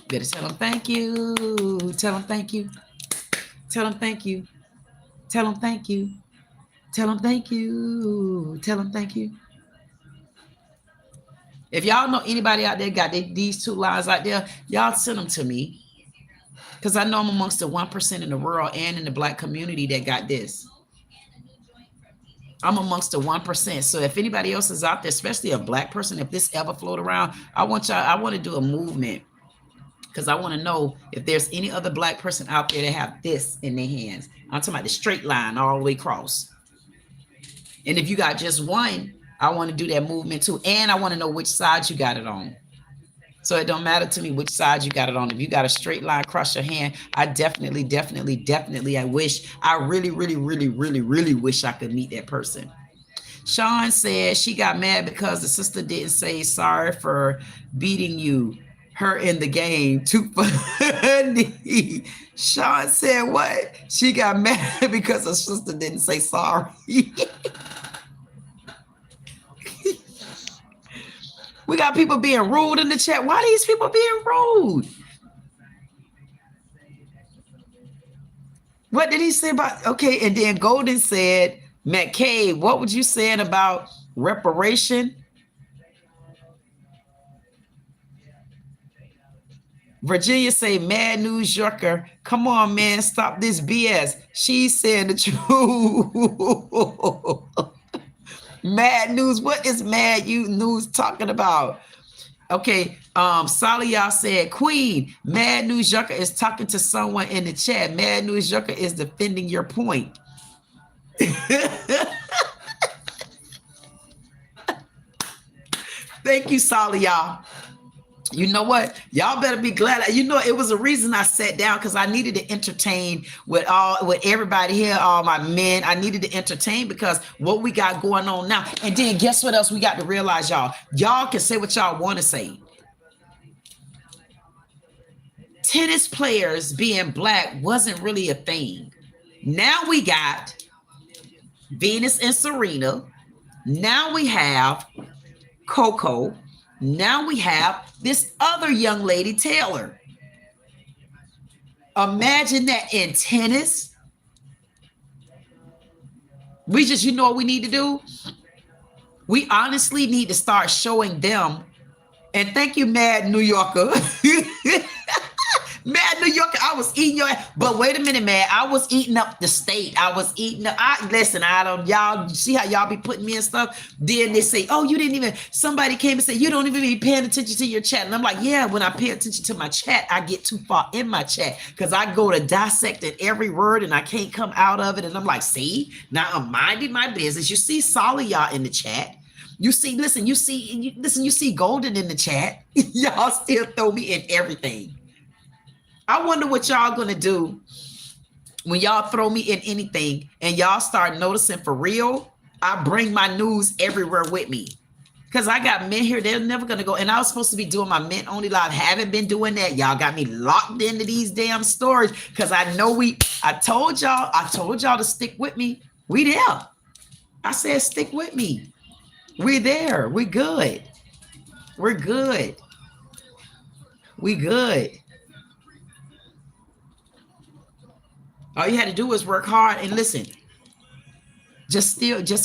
Better tell him thank you. Tell him thank you. Tell him thank you. Tell him thank you. Tell him thank you. Tell him thank you. If y'all know anybody out there got these two lines out there, y'all send them to me. Because I know I'm amongst the 1% in the world and in the Black community that got this. I'm amongst the 1%. So if anybody else is out there, especially a Black person, if this ever float around, I want to do a movement. Because I want to know if there's any other Black person out there that have this in their hands. I'm talking about the straight line all the way across. And if you got just one, I want to do that movement too. And I want to know which side you got it on. So it don't matter to me which side you got it on. If you got a straight line across your hand, I definitely, I really wish I could meet that person. Sean said she got mad because the sister didn't say sorry for beating her in the game. Too funny. Sean said what? She got mad because her sister didn't say sorry. We got people being rude in the chat. Why are these people being rude? What did he say about, okay, and then Golden said, ManCave, what would you say about reparation? Virginia say, Mad New Yorker, come on, man, stop this BS. She's saying the truth. Mad News, what is Mad News talking about? Okay, Saliyah said, Queen, Mad News Yucca is talking to someone in the chat. Mad News Yucca is defending your point. Thank you, Saliyah. You know what? Y'all better be glad. You know, it was a reason I sat down, because I needed to entertain with everybody here, all my men. I needed to entertain because what we got going on now. And then guess what else we got to realize, y'all? Y'all can say what y'all want to say. Tennis players being Black wasn't really a thing. Now we got Venus and Serena. Now we have Coco. Now we have this other young lady, Taylor. Imagine that in tennis. We just, you know what we need to do? We honestly need to start showing them. And thank you, Mad New Yorker. Mad New Yorker, I was eating your ass. But wait a minute, man. I was eating up the state. I was eating up. Listen, y'all see how y'all be putting me in stuff? Then they say, oh, you didn't even, somebody came and said, you don't even be paying attention to your chat. And I'm like, yeah, when I pay attention to my chat, I get too far in my chat because I go to dissecting every word and I can't come out of it. And I'm like, see, now I'm minding my business. You see Saliyah in the chat. You see, listen, you see Golden in the chat. Y'all still throw me in everything. I wonder what y'all gonna do when y'all throw me in anything and y'all start noticing for real. I bring my news everywhere with me because I got men here. They're never gonna go. And I was supposed to be doing my men only live. Haven't been doing that. Y'all got me locked into these damn stories because I know I told y'all to stick with me. We there. I said stick with me. We're there. We good. We're good. We good. All you had to do was work hard and listen. Just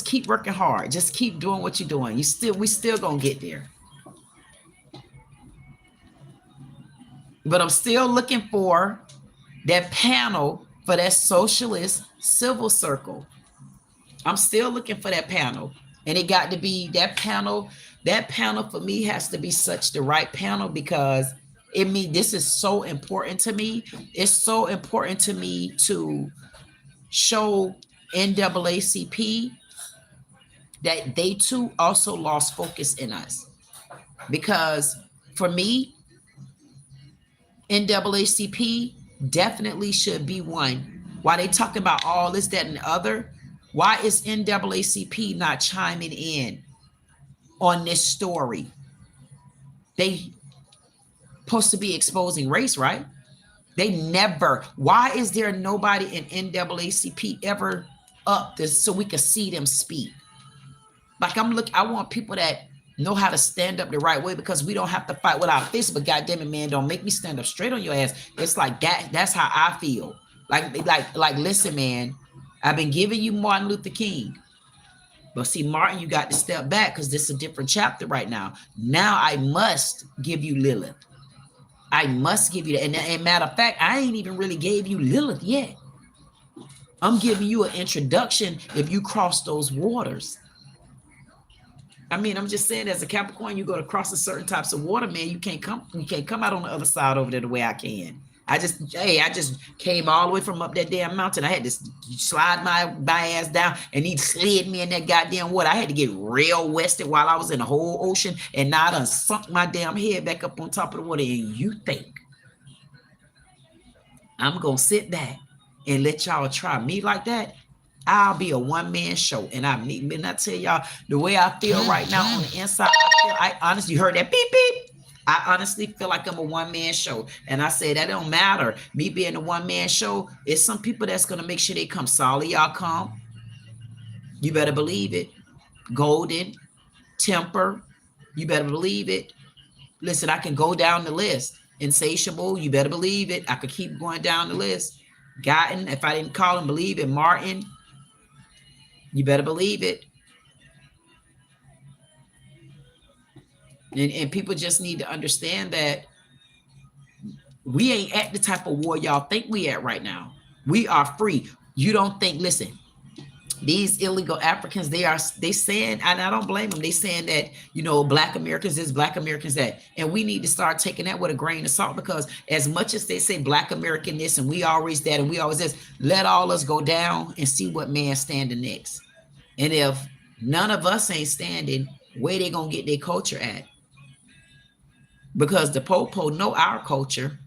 keep working hard. Just keep doing what you're doing. We still gonna get there. But I'm still looking for that panel for that socialist civil circle. I'm still looking for that panel. And it got to be that panel. That panel for me has to be such the right panel because this is so important to me. It's so important to me to show NAACP that they too also lost focus in us. Because for me, NAACP definitely should be one. Why they talking about all this, that, and the other? Why is NAACP not chiming in on this story? They supposed to be exposing race, right? They never. Why is there nobody in NAACP ever up this so we can see them speak? Like I want people that know how to stand up the right way, because we don't have to fight with our fists. But goddamn it, man, don't make me stand up straight on your ass. It's like that. That's how I feel. Like, listen, man, I've been giving you Martin Luther King. But see, Martin, you got to step back because this is a different chapter right now. Now I must give you Lilith. I must give you that. And matter of fact, I ain't even really gave you Lilith yet. I'm giving you an introduction if you cross those waters. I mean, I'm just saying, as a Capricorn, you go to cross a certain types of water, man. You can't come out on the other side over there the way I can. I just came all the way from up that damn mountain. I had to slide my ass down, and he slid me in that goddamn water. I had to get real wested while I was in the whole ocean, and now I done sunk my damn head back up on top of the water. And you think I'm gonna sit back and let y'all try me like that? I'll be a one-man show. And I tell y'all the way I feel right now on the inside, I honestly heard that beep beep. I honestly feel like I'm a one-man show. And I say that don't matter. Me being a one-man show, it's some people that's going to make sure they come. Solid, y'all come. You better believe it. Golden, Temper, you better believe it. Listen, I can go down the list. Insatiable, you better believe it. I could keep going down the list. Gotten, if I didn't call him, believe it. Martin, you better believe it. And people just need to understand that we ain't at the type of war y'all think we at right now. We are free. You don't think, listen, these illegal Africans, they saying, and I don't blame them. They saying that, you know, Black Americans this, Black Americans that. And we need to start taking that with a grain of salt, because as much as they say Black American this and we always that and we always this, let all us go down and see what man's standing next. And if none of us ain't standing, where they gonna get their culture at? Because the Popo know our culture.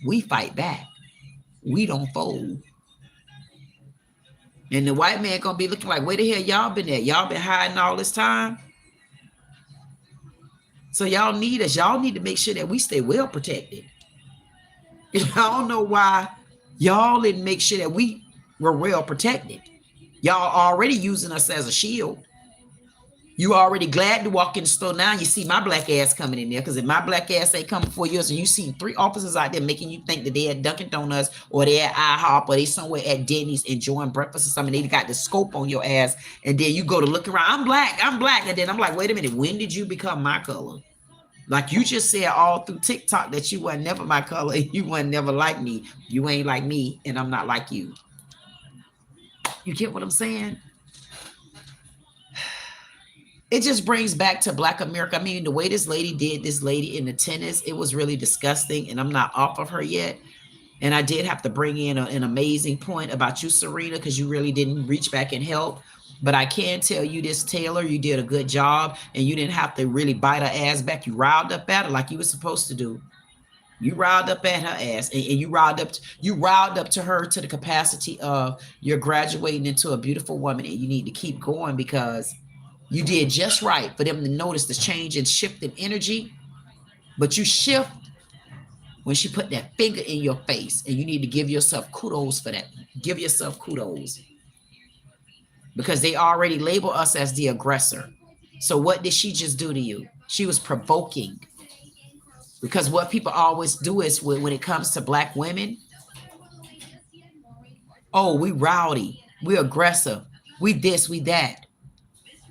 We fight back. We don't fold. And the white man gonna be looking like, where the hell y'all been at? Y'all been hiding all this time? So y'all need us. Y'all need to make sure that we stay well protected. I don't know why y'all didn't make sure that we were well protected. Y'all already using us as a shield. You already glad to walk in the store now. You see my black ass coming in there, because if my black ass ain't coming for yours, and you see 3 officers out there making you think that they at Dunkin' Donuts or they at IHOP or they somewhere at Denny's enjoying breakfast or something, they got the scope on your ass, and then you go to look around, I'm black, and then I'm like, wait a minute, when did you become my color? Like you just said all through TikTok that you weren't never my color, you weren't never like me. You ain't like me, and I'm not like you. You get what I'm saying? It just brings back to Black America. I mean, the way this lady did this lady in the tennis, it was really disgusting, and I'm not off of her yet. And I did have to bring in an amazing point about you, Serena, because you really didn't reach back and help. But I can tell you this, Taylor, you did a good job, and you didn't have to really bite her ass back. You riled up at her like you were supposed to do. You riled up at her ass, and you riled up to her to the capacity of you're graduating into a beautiful woman, and you need to keep going, because you did just right for them to notice the change and shift in energy. But you shift when she put that finger in your face, and you need to give yourself kudos for that. Give yourself kudos, because they already label us as the aggressor. So what did she just do to you? She was provoking, because what people always do is when it comes to Black women, oh, we rowdy, we aggressive, we this, we that.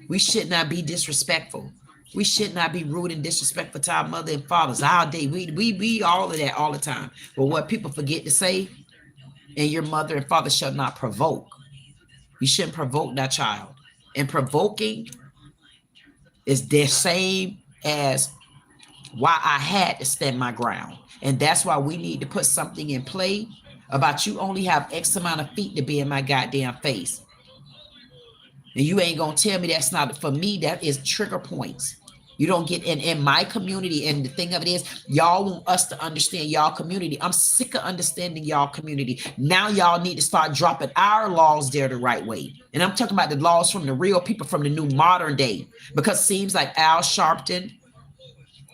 We should not be disrespectful. We should not be rude and disrespectful to our mother and fathers. Our day, we all of that all the time. But what people forget to say, and your mother and father shall not provoke. You shouldn't provoke that child. And provoking is the same as why I had to stand my ground. And that's why we need to put something in play about you only have X amount of feet to be in my goddamn face. And you ain't gonna tell me that's not, for me, that is trigger points. You don't get in my community. And the thing of it is, y'all want us to understand y'all community. I'm sick of understanding y'all community. Now y'all need to start dropping our laws there the right way. And I'm talking about the laws from the real people from the new modern day, because it seems like Al Sharpton,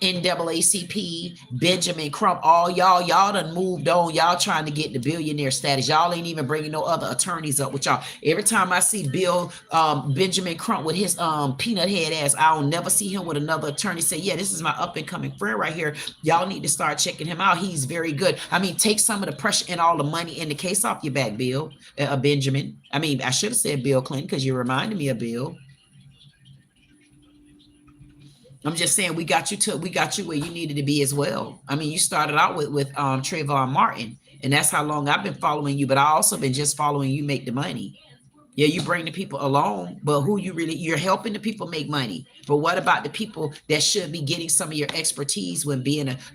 NAACP, Benjamin Crump, all y'all done moved on. Y'all trying to get the billionaire status. Y'all ain't even bringing no other attorneys up with y'all. Every time I see Benjamin Crump with his peanut head ass, I'll never see him with another attorney say, yeah, this is my up and coming friend right here. Y'all need to start checking him out. He's very good. I mean, take some of the pressure and all the money in the case off your back, Bill, Benjamin. I mean, I should have said Bill Clinton because you reminded me of Bill. I'm just saying we got you where you needed to be as well. I mean, you started out with Trayvon Martin, and that's how long I've been following you, but I also been just following you make the money. Yeah, you bring the people along, but you're helping the people make money. But what about the people that should be getting some of your expertise when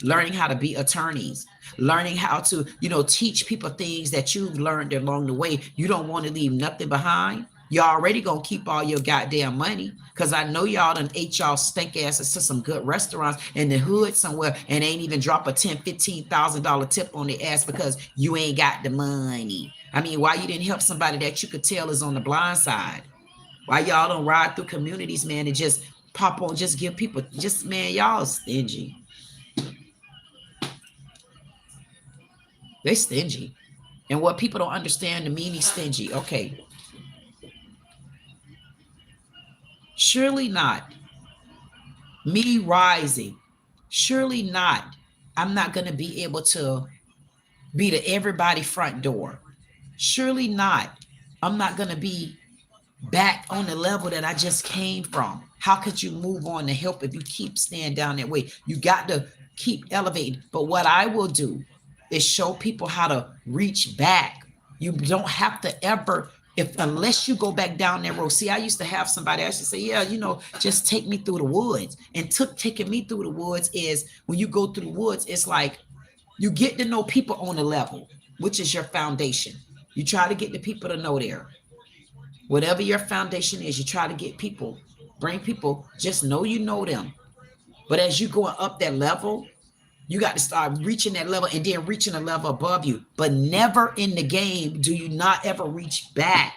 learning how to be attorneys, learning how to, teach people things that you've learned along the way. You don't want to leave nothing behind. You're already going to keep all your goddamn money because I know y'all done ate y'all stink asses to some good restaurants in the hood somewhere and ain't even drop a $10,000, $15,000 tip on their ass because you ain't got the money. I mean, why you didn't help somebody that you could tell is on the blind side? Why y'all don't ride through communities, man, and just pop on, just give people, man, y'all stingy. They stingy. And what people don't understand, the meaning stingy. Okay. Surely not. Me rising. Surely not. I'm not going to be able to be to everybody front door. Surely not. I'm not going to be back on the level that I just came from. How could you move on to help if you keep staying down that way? You got to keep elevating. But what I will do is show people how to reach back. You don't have to ever, unless you go back down that road. See, I used to have somebody, I used to say, yeah, just take me through the woods. And taking me through the woods is when you go through the woods, it's like you get to know people on a level, which is your foundation. You try to get the people to know there. Whatever your foundation is, you try to get people, bring people, just know you know them. But as you going up that level, you got to start reaching that level and then reaching a level above you. But never in the game do you not ever reach back.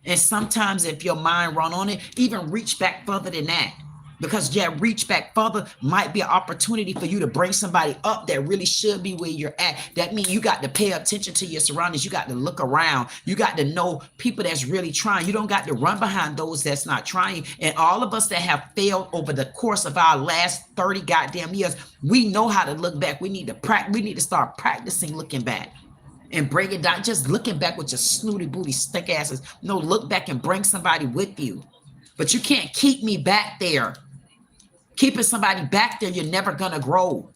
And sometimes if your mind run on it, even reach back further than that. Because reach back further might be an opportunity for you to bring somebody up that really should be where you're at. That means you got to pay attention to your surroundings. You got to look around. You got to know people that's really trying. You don't got to run behind those that's not trying. And all of us that have failed over the course of our last 30 goddamn years, we know how to look back. We need to start practicing looking back. And bring it down, just looking back with your snooty booty stick asses. No, look back and bring somebody with you. But you can't keep me back there. Keeping somebody back there, you're never gonna grow.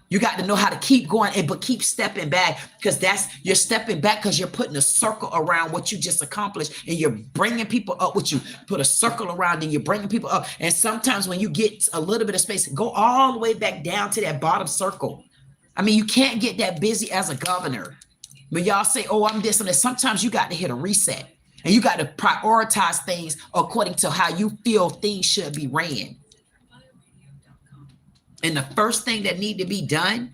You got to know how to keep going, but keep stepping back, because you're stepping back because you're putting a circle around what you just accomplished, and you're bringing people up with you. Put a circle around, and you're bringing people up. And sometimes when you get a little bit of space, go all the way back down to that bottom circle. I mean, you can't get that busy as a governor. When y'all say, oh, I'm this and that, sometimes you got to hit a reset, and you got to prioritize things according to how you feel things should be ran. And the first thing that need to be done,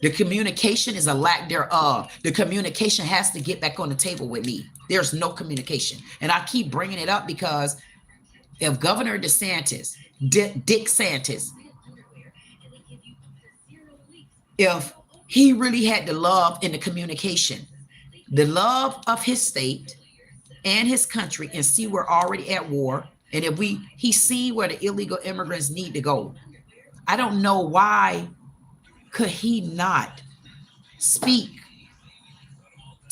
the communication is a lack thereof. The communication has to get back on the table with me. There's no communication. And I keep bringing it up because if Governor DeSantis, Dick Santis, if he really had the love in the communication, the love of his state and his country, and see we're already at war, and if he's seen where the illegal immigrants need to go, I don't know why could he not speak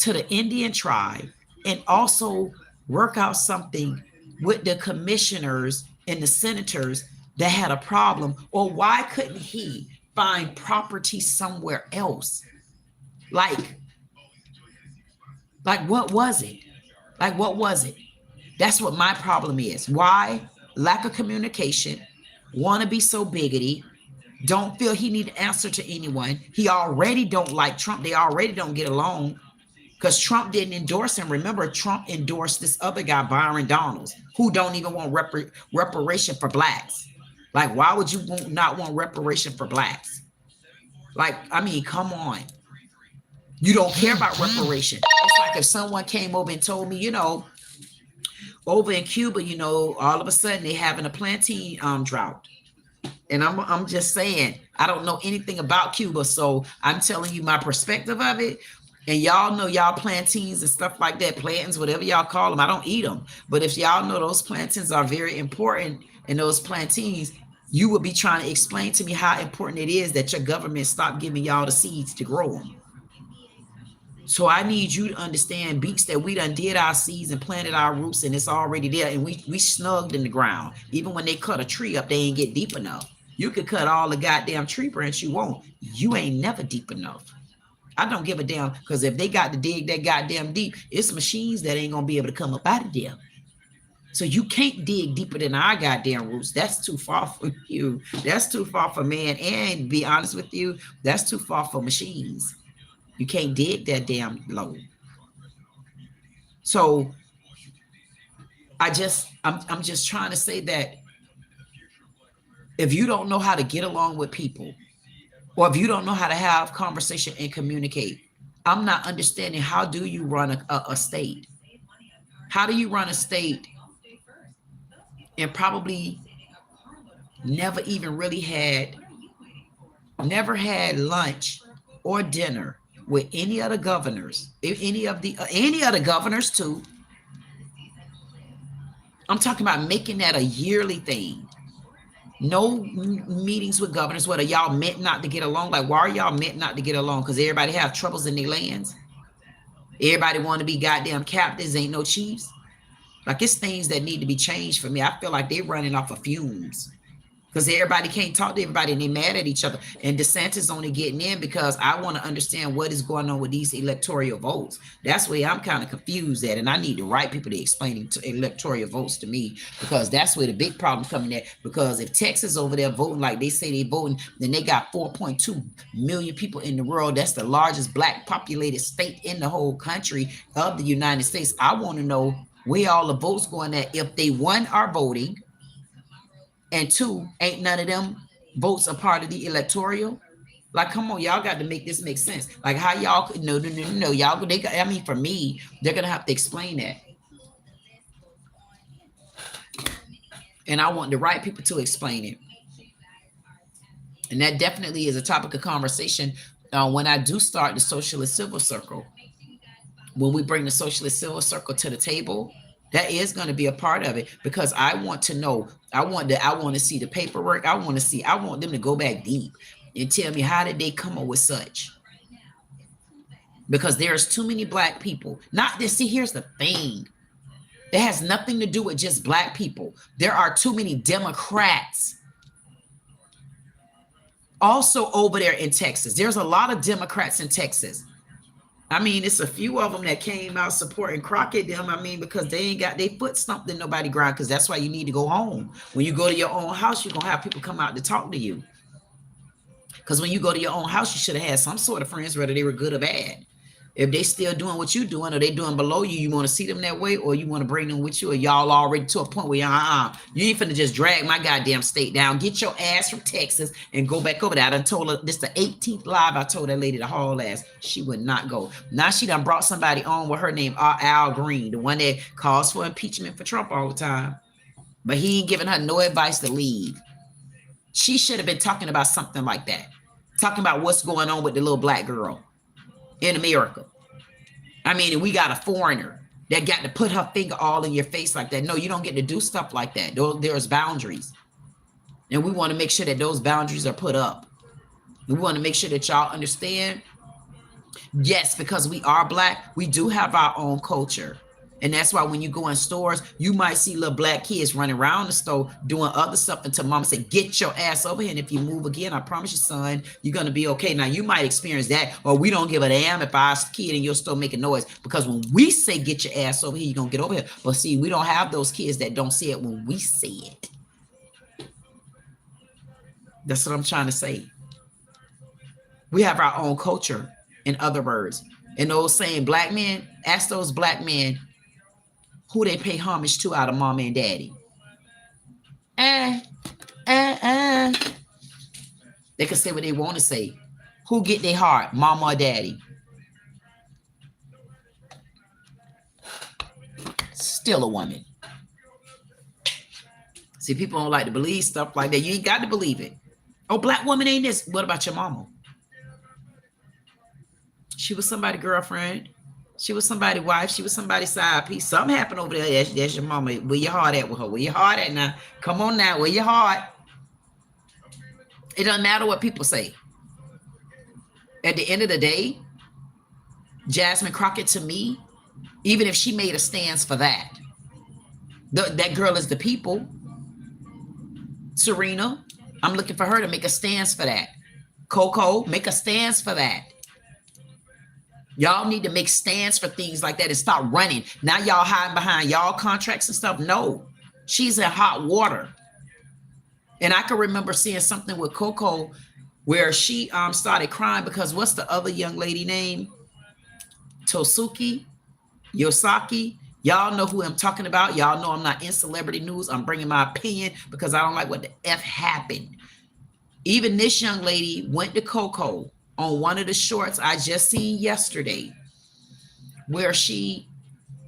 to the Indian tribe and also work out something with the commissioners and the senators that had a problem? Or why couldn't he find property somewhere else? Like what was it? Like, what was it? That's what my problem is. Why? Lack of communication. Want to be so biggity, don't feel he need to answer to anyone. He already don't like Trump. They already don't get along because Trump didn't endorse him. Remember, Trump endorsed this other guy, Byron Donalds, who don't even want reparation for blacks. Like, why would you not want reparation for blacks? Like, I mean, come on. You don't care about reparation. It's like if someone came over and told me, over in Cuba, all of a sudden they having a plantain drought. And I'm just saying, I don't know anything about Cuba, so I'm telling you my perspective of it. And y'all know y'all plantains and stuff like that, plantains, whatever y'all call them. I don't eat them, but if y'all know those plantains are very important, and those plantains, you would be trying to explain to me how important it is that your government stop giving y'all the seeds to grow them. So I need you to understand, beats, that we done did our seeds and planted our roots, and it's already there, and we snugged in the ground. Even when they cut a tree up, they ain't get deep enough. You could cut all the goddamn tree branch you want. You ain't never deep enough. I don't give a damn, because if they got to dig that goddamn deep, it's machines that ain't gonna be able to come up out of there. So you can't dig deeper than our goddamn roots. That's too far for you. That's too far for man. And to be honest with you, that's too far for machines. You can't dig that damn low. So I'm just trying to say that if you don't know how to get along with people, or if you don't know how to have conversation and communicate, I'm not understanding, how do you run a state? How do you run a state and probably never even really never had lunch or dinner with any other governors, any other governors too? I'm talking about making that a yearly thing. No meetings with governors. What, are y'all meant not to get along? Like, why are y'all meant not to get along? Because everybody have troubles in their lands. Everybody want to be goddamn captains, ain't no chiefs. Like, it's things that need to be changed for me. I feel like they're running off of fumes, because everybody can't talk to everybody and they're mad at each other. And DeSantis only getting in because I want to understand what is going on with these electoral votes. That's where I'm kind of confused at, and I need the right people to explain electoral votes to me, because that's where the big problem coming at. Because if Texas over there voting like they say they voting, then they got 4.2 million people in the world. That's the largest black populated state in the whole country of the United States. I want to know where all the votes going at, if they, one, are voting, and two, ain't none of them votes a part of the electoral. Like, come on, y'all got to make this make sense. Like, how y'all could, no, y'all, I mean, for me, they're gonna have to explain that. And I want the right people to explain it. And that definitely is a topic of conversation when I do start the Socialist Civil Circle. When we bring the Socialist Civil Circle to the table, that is going to be a part of it, because I want to know. I want to see the paperwork. I want them to go back deep and tell me, how did they come up with such? Because there's too many black people. Not this. See, here's the thing. It has nothing to do with just black people. There are too many Democrats also over there in Texas. There's a lot of Democrats in Texas. I mean, it's a few of them that came out supporting Crockett them. I mean, because they ain't got their foot stumped in nobody ground, because that's why you need to go home. When you go to your own house, you're going to have people come out to talk to you. Because when you go to your own house, you should have had some sort of friends, whether they were good or bad. If they still doing what you're doing, or they doing below you, you want to see them that way, or you want to bring them with you, or y'all already to a point where you ain't finna just drag my goddamn state down. Get your ass from Texas and go back over there. I done told her, this the 18th live I told that lady to haul ass. She would not go. Now she done brought somebody on with her name, Al Green, the one that calls for impeachment for Trump all the time. But he ain't giving her no advice to leave. She should have been talking about something like that. Talking about what's going on with the little black girl in America. I mean, we got a foreigner that got to put her finger all in your face like that. No, you don't get to do stuff like that. There's boundaries. And we want to make sure that those boundaries are put up. We want to make sure that y'all understand. Yes, because we are black, we do have our own culture. And that's why when you go in stores, you might see little black kids running around the store doing other stuff until mama say, get your ass over here. And if you move again, I promise you, son, you're going to be okay. Now, you might experience that, or we don't give a damn if our kid in your store making noise. Because when we say, get your ass over here, you're going to get over here. But see, we don't have those kids that don't say it when we say it. That's what I'm trying to say. We have our own culture, in other words. And those same black men, ask those black men who they pay homage to out of mama and daddy. They can say what they want to say. Who get their heart, mama or daddy? Still a woman. See, people don't like to believe stuff like that. You ain't got to believe it. Oh, black woman ain't this. What about your mama? She was somebody's girlfriend. She was somebody's wife. She was somebody's side piece. Something happened over there. That's your mama. Where your heart at with her? Where your heart at now? Come on now. Where your heart? It doesn't matter what people say. At the end of the day, Jasmine Crockett, to me, even if she made a stance for that, that girl is the people. Serena, I'm looking for her to make a stance for that. Coco, make a stance for that. Y'all need to make stands for things like that and stop running. Now y'all hiding behind y'all contracts and stuff. No, she's in hot water. And I can remember seeing something with Coco where she started crying because what's the other young lady name? Tosuki, Yosaki. Y'all know who I'm talking about. Y'all know I'm not in celebrity news. I'm bringing my opinion because I don't like what the F happened. Even this young lady went to Coco on one of the shorts I just seen yesterday where she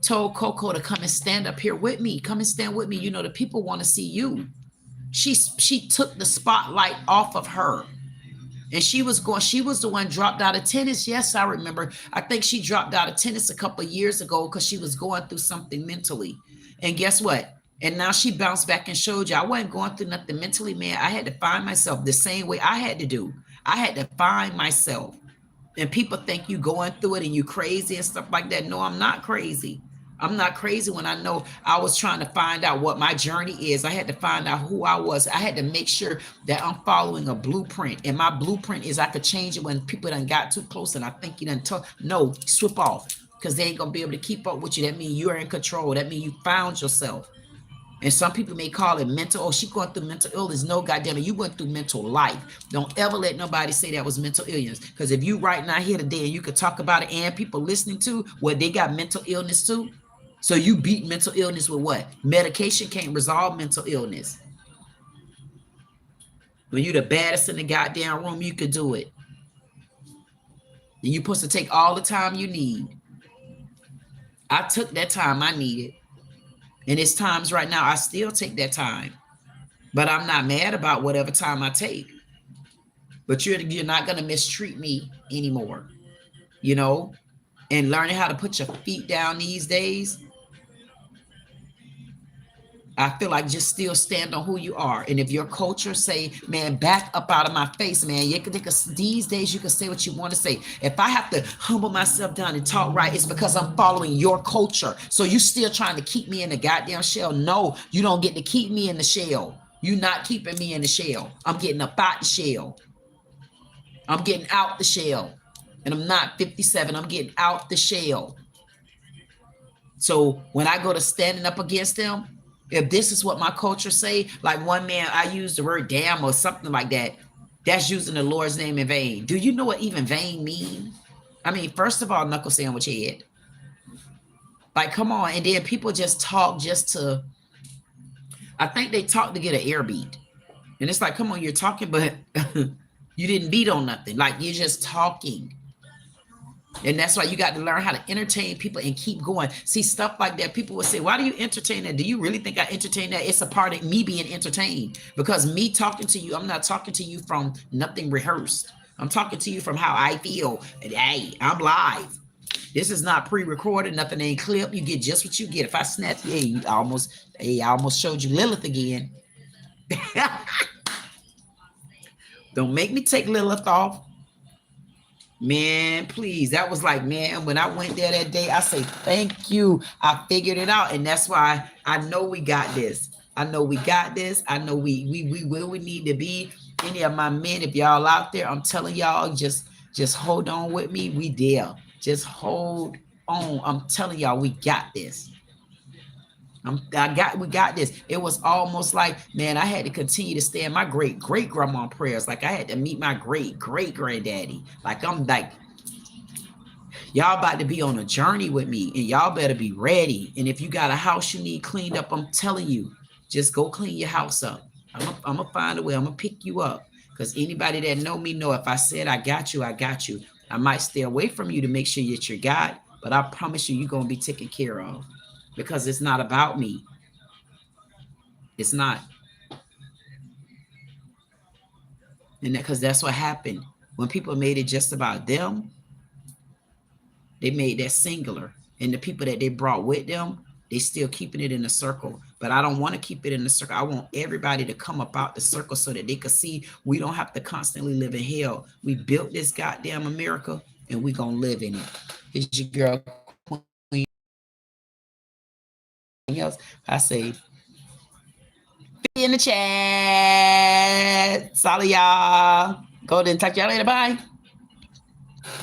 told Coco to come and stand up here with me. Come and stand with me. You know, the people want to see you. She took the spotlight off of her. And she was the one dropped out of tennis. Yes, I remember. I think she dropped out of tennis a couple of years ago because she was going through something mentally. And guess what? And now she bounced back and showed you I wasn't going through nothing mentally, man. I had to find myself the same way I had to do. I had to find myself. And people think you going through it and you crazy and stuff like that. No, I'm not crazy. I'm not crazy when I know I was trying to find out what my journey is. I had to find out who I was. I had to make sure that I'm following a blueprint. And my blueprint is I could change it when people done got too close and I think you done no, swip off because they ain't going to be able to keep up with you. That means you're in control. That means you found yourself. And some people may call it mental. Oh, she going through mental illness. No, goddamn it, you went through mental life. Don't ever let nobody say that was mental illness. Because if you right now here today and you could talk about it and people listening to where they got mental illness too. So you beat mental illness with what? Medication can't resolve mental illness. When you the baddest in the goddamn room, you could do it. And you're supposed to take all the time you need. I took that time I needed. And it's times right now I still take that time. But I'm not mad about whatever time I take. But you're not going to mistreat me anymore. You know? And learning how to put your feet down these days. I feel like just still stand on who you are. And if your culture say, man, back up out of my face, man, you can think of these days you can say what you want to say. If I have to humble myself down and talk right, it's because I'm following your culture. So you still trying to keep me in the goddamn shell. No, you don't get to keep me in the shell. You're not keeping me in the shell. I'm getting up out the shell. I'm getting out the shell. And I'm not 57. I'm getting out the shell. So when I go to standing up against them, if this is what my culture say, like one man, I use the word damn or something like that. That's using the Lord's name in vain. Do you know what even vain mean? I mean, first of all, knuckle sandwich head. Like, come on. And then people just talk just to, I think they talk to get an air beat. And it's like, come on, you're talking, but you didn't beat on nothing. Like, you're just talking. And that's why you got to learn how to entertain people and keep going. See, stuff like that, people will say, why do you entertain that? Do you really think I entertain that? It's a part of me being entertained. Because me talking to you, I'm not talking to you from nothing rehearsed. I'm talking to you from how I feel. And hey, I'm live. This is not pre-recorded. Nothing ain't clipped. You get just what you get. If I snap you, I almost showed you Lilith again. Don't make me take Lilith off. Man, please. That was like, man, when I went there that day, I say, thank you. I figured it out. And that's why I know we got this. I know we got this. I know we where we need to be. Any of my men, if y'all out there, I'm telling y'all, just hold on with me. We there. Just hold on. I'm telling y'all, we got this. We got this. It was almost like, man, I had to continue to stay in my great grandma prayers. Like I had to meet my great granddaddy. Like I'm like, y'all about to be on a journey with me, and y'all better be ready. And if you got a house you need cleaned up, I'm telling you, just go clean your house up. I'm gonna find a way. I'm gonna pick you up. Because anybody that know me know if I said I got you, I got you. I might stay away from you to make sure that you're God, but I promise you, you're gonna be taken care of. Because it's not about me. It's not. And because that's what happened. When people made it just about them, they made that singular. And the people that they brought with them, they still keeping it in the circle. But I don't want to keep it in the circle. I want everybody to come up out the circle so that they can see we don't have to constantly live in hell. We built this goddamn America, and we gonna live in it. It's your girl, Queen. Else, I say, be in the chat. Solid, y'all. Go ahead and talk to y'all later. Bye.